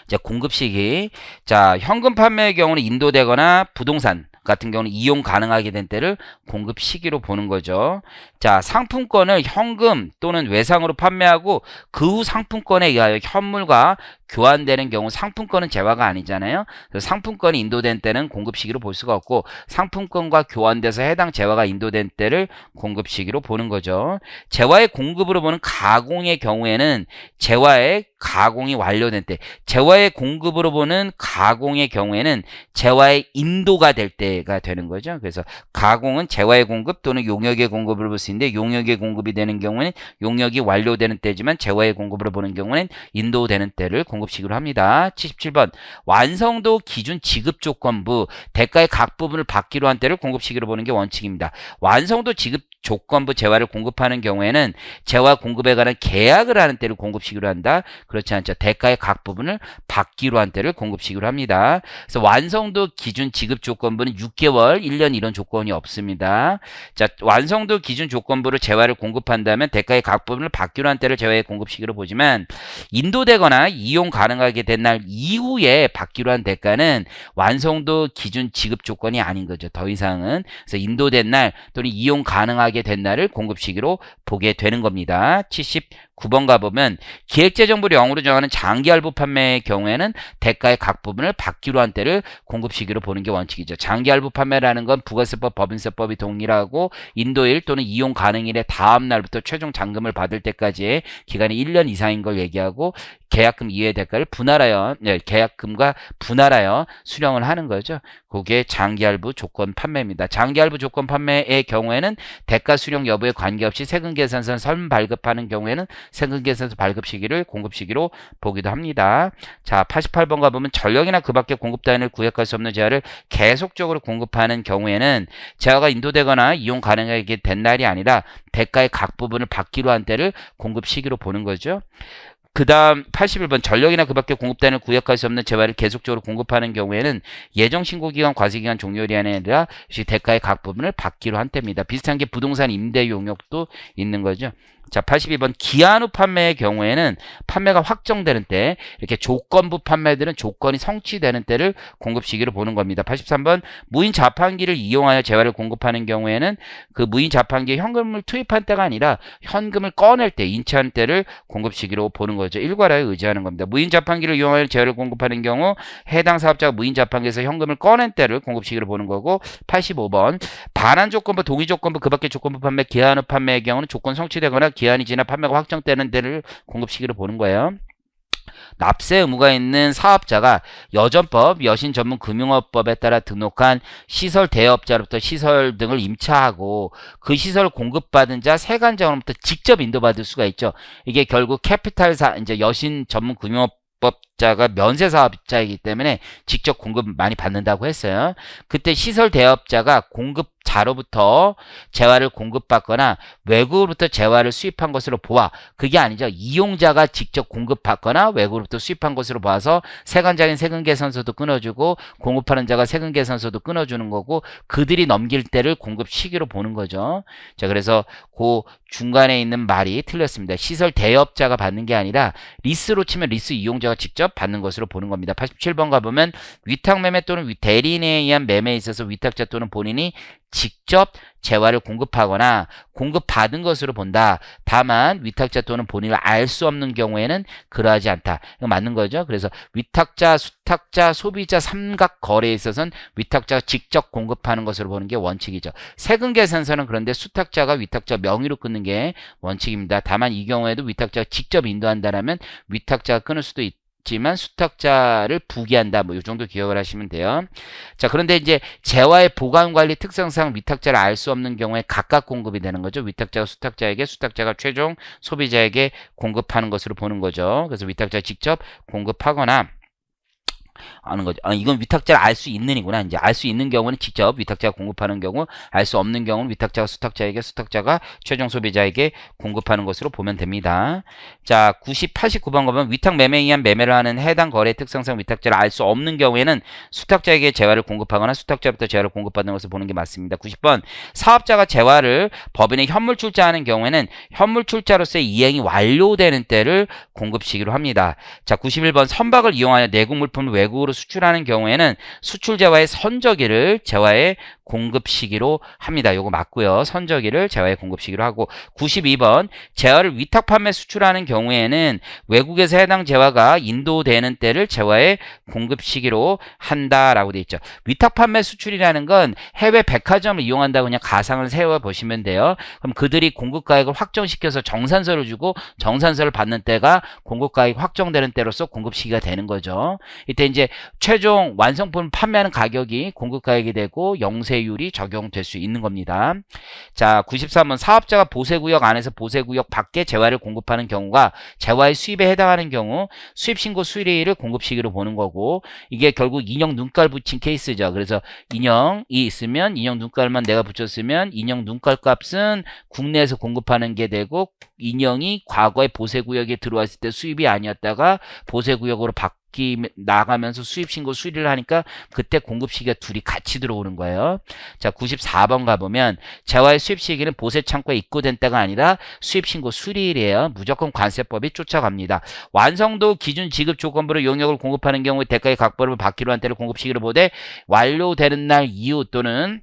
자, 공급 시기. 자, 현금 판매의 경우는 인도되거나 부동산 같은 경우는 이용 가능하게 된 때를 공급 시기로 보는 거죠. 자, 상품권을 현금 또는 외상으로 판매하고 그 후 상품권에 의하여 현물과 교환되는 경우 상품권은 재화가 아니잖아요. 그래서 상품권이 인도된 때는 공급 시기로 볼 수가 없고 상품권과 교환돼서 해당 재화가 인도된 때를 공급 시기로 보는 거죠. 재화의 공급으로 보는 가공의 경우에는 재화의 가공이 완료된 때, 재화의 공급으로 보는 가공의 경우에는 재화의 인도가 될 때가 되는 거죠. 그래서 가공은 재화의 공급 또는 용역의 공급을 볼 수 있는데 용역의 공급이 되는 경우에는 용역이 완료되는 때지만 재화의 공급으로 보는 경우에는 인도되는 때를 공급식으로 합니다. 77번 완성도 기준 지급 조건부 대가의 각 부분을 받기로 한 때를 공급식으로 보는 게 원칙입니다. 완성도 지급 조건부 재화를 공급하는 경우에는 재화 공급에 관한 계약을 하는 때를 공급시기로 한다. 그렇지 않죠. 대가의 각 부분을 받기로 한 때를 공급시기로 합니다. 그래서 완성도 기준 지급 조건부는 6개월, 1년 이런 조건이 없습니다. 자, 완성도 기준 조건부로 재화를 공급한다면 대가의 각 부분을 받기로 한 때를 재화의 공급시기로 보지만 인도되거나 이용 가능하게 된 날 이후에 받기로 한 대가는 완성도 기준 지급 조건이 아닌 거죠. 더 이상은. 그래서 인도된 날 또는 이용 가능하게 된 날을 공급시기로 보게 되는 겁니다. 79번 가보면 기획재정부를 0으로 정하는 장기할부 판매의 경우에는 대가의 각 부분을 받기로 한 때를 공급시기로 보는 게 원칙이죠. 장기할부 판매라는 건 부가세법, 법인세법이 동일하고 인도일 또는 이용 가능일의 다음 날부터 최종 잔금을 받을 때까지의 기간이 1년 이상인 걸 얘기하고 계약금 이외의 대가를 분할하여 계약금과 분할하여 수령을 하는 거죠. 그게 장기할부 조건 판매입니다. 장기할부 조건 판매의 경우에는 대가 수령 여부에 관계없이 세금계산서 선 발급하는 경우에는 세금계산서 발급 시기를 공급 시기로 보기도 합니다. 자, 88번 가보면 전력이나 그 밖의 공급 단위를 구획할 수 없는 재화를 계속적으로 공급하는 경우에는 재화가 인도되거나 이용 가능하게 된 날이 아니라 대가의 각 부분을 받기로 한 때를 공급 시기로 보는 거죠. 그 다음 81번 전력이나 그 밖에 공급단을 구역할 수 없는 재화를 계속적으로 공급하는 경우에는 예정신고기간 과세기간 종료일이 아니라 대가의 각 부분을 받기로 한 때입니다. 비슷한 게 부동산 임대 용역도 있는 거죠. 자, 82번 기한 후 판매의 경우에는 판매가 확정되는 때 이렇게 조건부 판매들은 조건이 성취되는 때를 공급 시기로 보는 겁니다. 83번 무인 자판기를 이용하여 재화를 공급하는 경우에는 그 무인 자판기에 현금을 투입한 때가 아니라 현금을 꺼낼 때 인체한 때를 공급 시기로 보는 거죠. 일괄하여 의지하는 겁니다. 무인 자판기를 이용하여 재화를 공급하는 경우 해당 사업자가 무인 자판기에서 현금을 꺼낸 때를 공급 시기로 보는 거고 85번 반환 조건부, 동의 조건부, 그 밖의 조건부 판매, 기한 후 판매의 경우는 조건 성취되거나 기한이 지나 판매가 확정되는 데를 공급 시기로 보는 거예요. 납세 의무가 있는 사업자가 여전법, 여신전문금융업법에 따라 등록한 시설 대업자로부터 시설 등을 임차하고 그 시설을 공급받은 자 세관자로부터 직접 인도받을 수가 있죠. 이게 결국 캐피탈사 이제 여신전문금융업법자가 면세사업자이기 때문에 직접 공급 많이 받는다고 했어요. 그때 시설 대업자가 공급자로부터 재화를 공급받거나 외국으로부터 재화를 수입한 것으로 보아 그게 아니죠. 이용자가 직접 공급받거나 외국으로부터 수입한 것으로 봐서 세관자인 세금계산서도 끊어주고 공급하는 자가 세금계산서도 끊어주는 거고 그들이 넘길 때를 공급 시기로 보는 거죠. 자, 그래서 그 중간에 있는 말이 틀렸습니다. 시설 대업자가 받는 게 아니라 리스로 치면 리스 이용자가 직접 받는 것으로 보는 겁니다. 87번 가보면 위탁매매 또는 대리인에 의한 매매에 있어서 위탁자 또는 본인이 직접 재화를 공급하거나 공급받은 것으로 본다. 다만 위탁자 또는 본인을 알 수 없는 경우에는 그러하지 않다. 이거 맞는 거죠. 그래서 위탁자, 수탁자, 소비자 삼각 거래에 있어서는 위탁자가 직접 공급하는 것으로 보는 게 원칙이죠. 세금계산서는 그런데 수탁자가 위탁자 명의로 끊는 게 원칙입니다. 다만 이 경우에도 위탁자가 직접 인도한다면 위탁자가 끊을 수도 있지만 수탁자를 부기한다. 뭐 이 정도 기억을 하시면 돼요. 자, 그런데 이제 재화의 보관 관리 특성상 위탁자를 알 수 없는 경우에 각각 공급이 되는 거죠. 위탁자가 수탁자에게, 수탁자가 최종 소비자에게 공급하는 것으로 보는 거죠. 그래서 위탁자가 직접 공급하거나 하는 거죠. 이건 위탁자를 알 수 있는이구나. 이제 알 수 있는 경우는 직접 위탁자가 공급하는 경우, 알 수 없는 경우는 위탁자가 수탁자에게, 수탁자가 최종 소비자에게 공급하는 것으로 보면 됩니다. 자, 89번 가면 위탁 매매에 의한 매매를 하는 해당 거래 특성상 위탁자를 알 수 없는 경우에는 수탁자에게 재화를 공급하거나 수탁자부터 재화를 공급받는 것을 보는 게 맞습니다. 90번 사업자가 재화를 법인에 현물 출자하는 경우에는 현물 출자로서의 이행이 완료되는 때를 공급 시기로 합니다. 자, 91번 선박을 이용하여 내국 물품을 외국으로 수출하는 경우에는 수출 재화의 선저기를 재화의 공급 시기로 합니다. 요거 맞고요. 선저기를 재화의 공급 시기로 하고 92번 재화를 위탁 판매 수출하는 경우에는 외국에서 해당 재화가 인도되는 때를 재화의 공급 시기로 한다라고 되어 있죠. 위탁 판매 수출이라는 건 해외 백화점을 이용한다고 그냥 가상을 세워 보시면 돼요. 그럼 그들이 공급가액을 확정시켜서 정산서를 주고 정산서를 받는 때가 공급가액이 확정되는 때로서 공급 시기가 되는 거죠. 이때 이제 최종 완성품 판매하는 가격이 공급가액이 되고 영세 임대율이 적용될 수 있는 겁니다. 자, 93번 사업자가 보세구역 안에서 보세구역 밖에 재화를 공급하는 경우가 재화의 수입에 해당하는 경우 수입신고 수리를 공급 시기로 보는 거고, 이게 결국 인형 눈깔 붙인 케이스죠. 그래서 인형이 있으면 인형 눈깔만 내가 붙였으면 인형 눈깔 값은 국내에서 공급하는 게 되고, 인형이 과거에 보세구역에 들어왔을 때 수입이 아니었다가 보세구역으로 나가면서 수입신고 수리를 하니까 그때 공급 시기가 둘이 같이 들어오는 거예요. 자, 94번 가보면 재화의 수입 시기는 보세 창고에 입고된 때가 아니라 수입신고 수리일이에요. 무조건 관세법이 쫓아갑니다. 완성도 기준 지급 조건부로 용역을 공급하는 경우에 대가의 각벌을 받기로 한 때를 공급 시기로 보되, 완료되는 날 이후 또는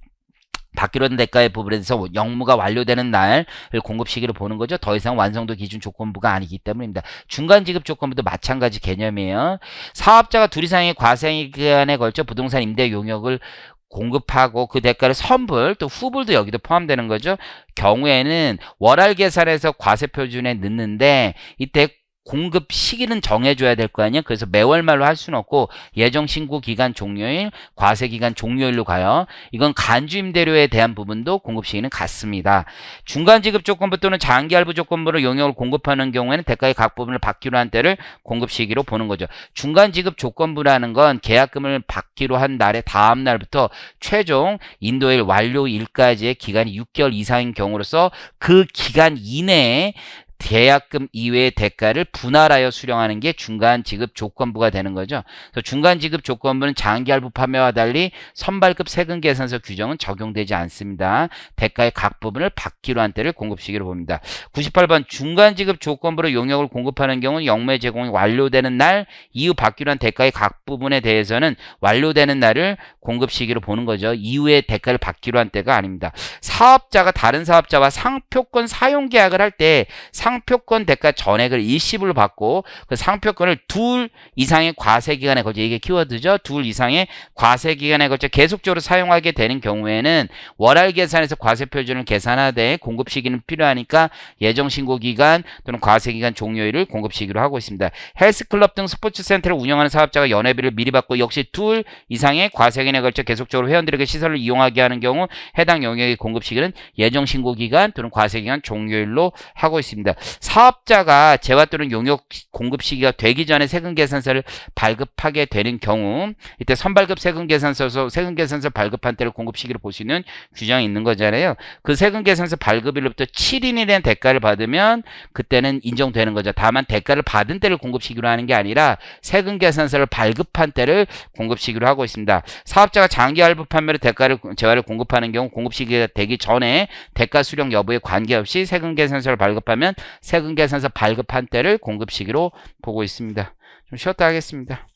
받기로 한 대가의 부분에 대해서 영무가 완료되는 날을 공급 시기로 보는 거죠. 더 이상 완성도 기준 조건부가 아니기 때문입니다. 중간 지급 조건부도 마찬가지 개념이에요. 사업자가 둘 이상의 과세기간에 걸쳐 부동산 임대 용역을 공급하고 그 대가를 선불 또 후불도 여기도 포함되는 거죠. 경우에는 월할 계산에서 과세 표준에 넣는데 이때 공급 시기는 정해줘야 될 거 아니에요. 그래서 매월 말로 할 수는 없고 예정 신고 기간 종료일, 과세 기간 종료일로 가요. 이건 간주 임대료에 대한 부분도 공급 시기는 같습니다. 중간 지급 조건부 또는 장기 할부 조건부로 용역을 공급하는 경우에는 대가의 각 부분을 받기로 한 때를 공급 시기로 보는 거죠. 중간 지급 조건부라는 건 계약금을 받기로 한 날의 다음 날부터 최종 인도일 완료일까지의 기간이 6개월 이상인 경우로서 그 기간 이내에 계약금 이외의 대가를 분할하여 수령하는 게 중간 지급 조건부가 되는 거죠. 그래서 중간 지급 조건부는 장기 할부 판매와 달리 선발급 세금 계산서 규정은 적용되지 않습니다. 대가의 각 부분을 받기로 한 때를 공급 시기로 봅니다. 98번 중간 지급 조건부로 용역을 공급하는 경우는 영무의 제공이 완료되는 날 이후 받기로 한 대가의 각 부분에 대해서는 완료되는 날을 공급 시기로 보는 거죠. 이후에 대가를 받기로 한 때가 아닙니다. 사업자가 다른 사업자와 상표권 사용 계약을 할 때 상표권 대가 전액을 일시불로 받고 그 상표권을 둘 이상의 과세기간에 걸쳐, 이게 키워드죠. 둘 이상의 과세기간에 걸쳐 계속적으로 사용하게 되는 경우에는 월할 계산에서 과세 표준을 계산하되 공급 시기는 필요하니까 예정 신고 기간 또는 과세 기간 종료일을 공급 시기로 하고 있습니다. 헬스클럽 등 스포츠 센터를 운영하는 사업자가 연회비를 미리 받고 역시 둘 이상의 과세기간에 걸쳐 계속적으로 회원들에게 시설을 이용하게 하는 경우 해당 용역의 공급 시기는 예정 신고 기간 또는 과세 기간 종료일로 하고 있습니다. 사업자가 재화 또는 용역 공급 시기가 되기 전에 세금 계산서를 발급하게 되는 경우 이때 선발급 세금 계산서 발급한 때를 공급 시기로 볼 수 있는 규정이 있는 거잖아요. 그 세금 계산서 발급일로부터 7일이 된 대가를 받으면 그때는 인정되는 거죠. 다만 대가를 받은 때를 공급 시기로 하는 게 아니라 세금 계산서를 발급한 때를 공급 시기로 하고 있습니다. 사업자가 장기 할부 판매로 재화를 공급하는 경우 공급 시기가 되기 전에 대가 수령 여부에 관계없이 세금 계산서를 발급하면 세금 계산서 발급한 때를 공급 시기로 보고 있습니다. 좀 쉬었다 하겠습니다.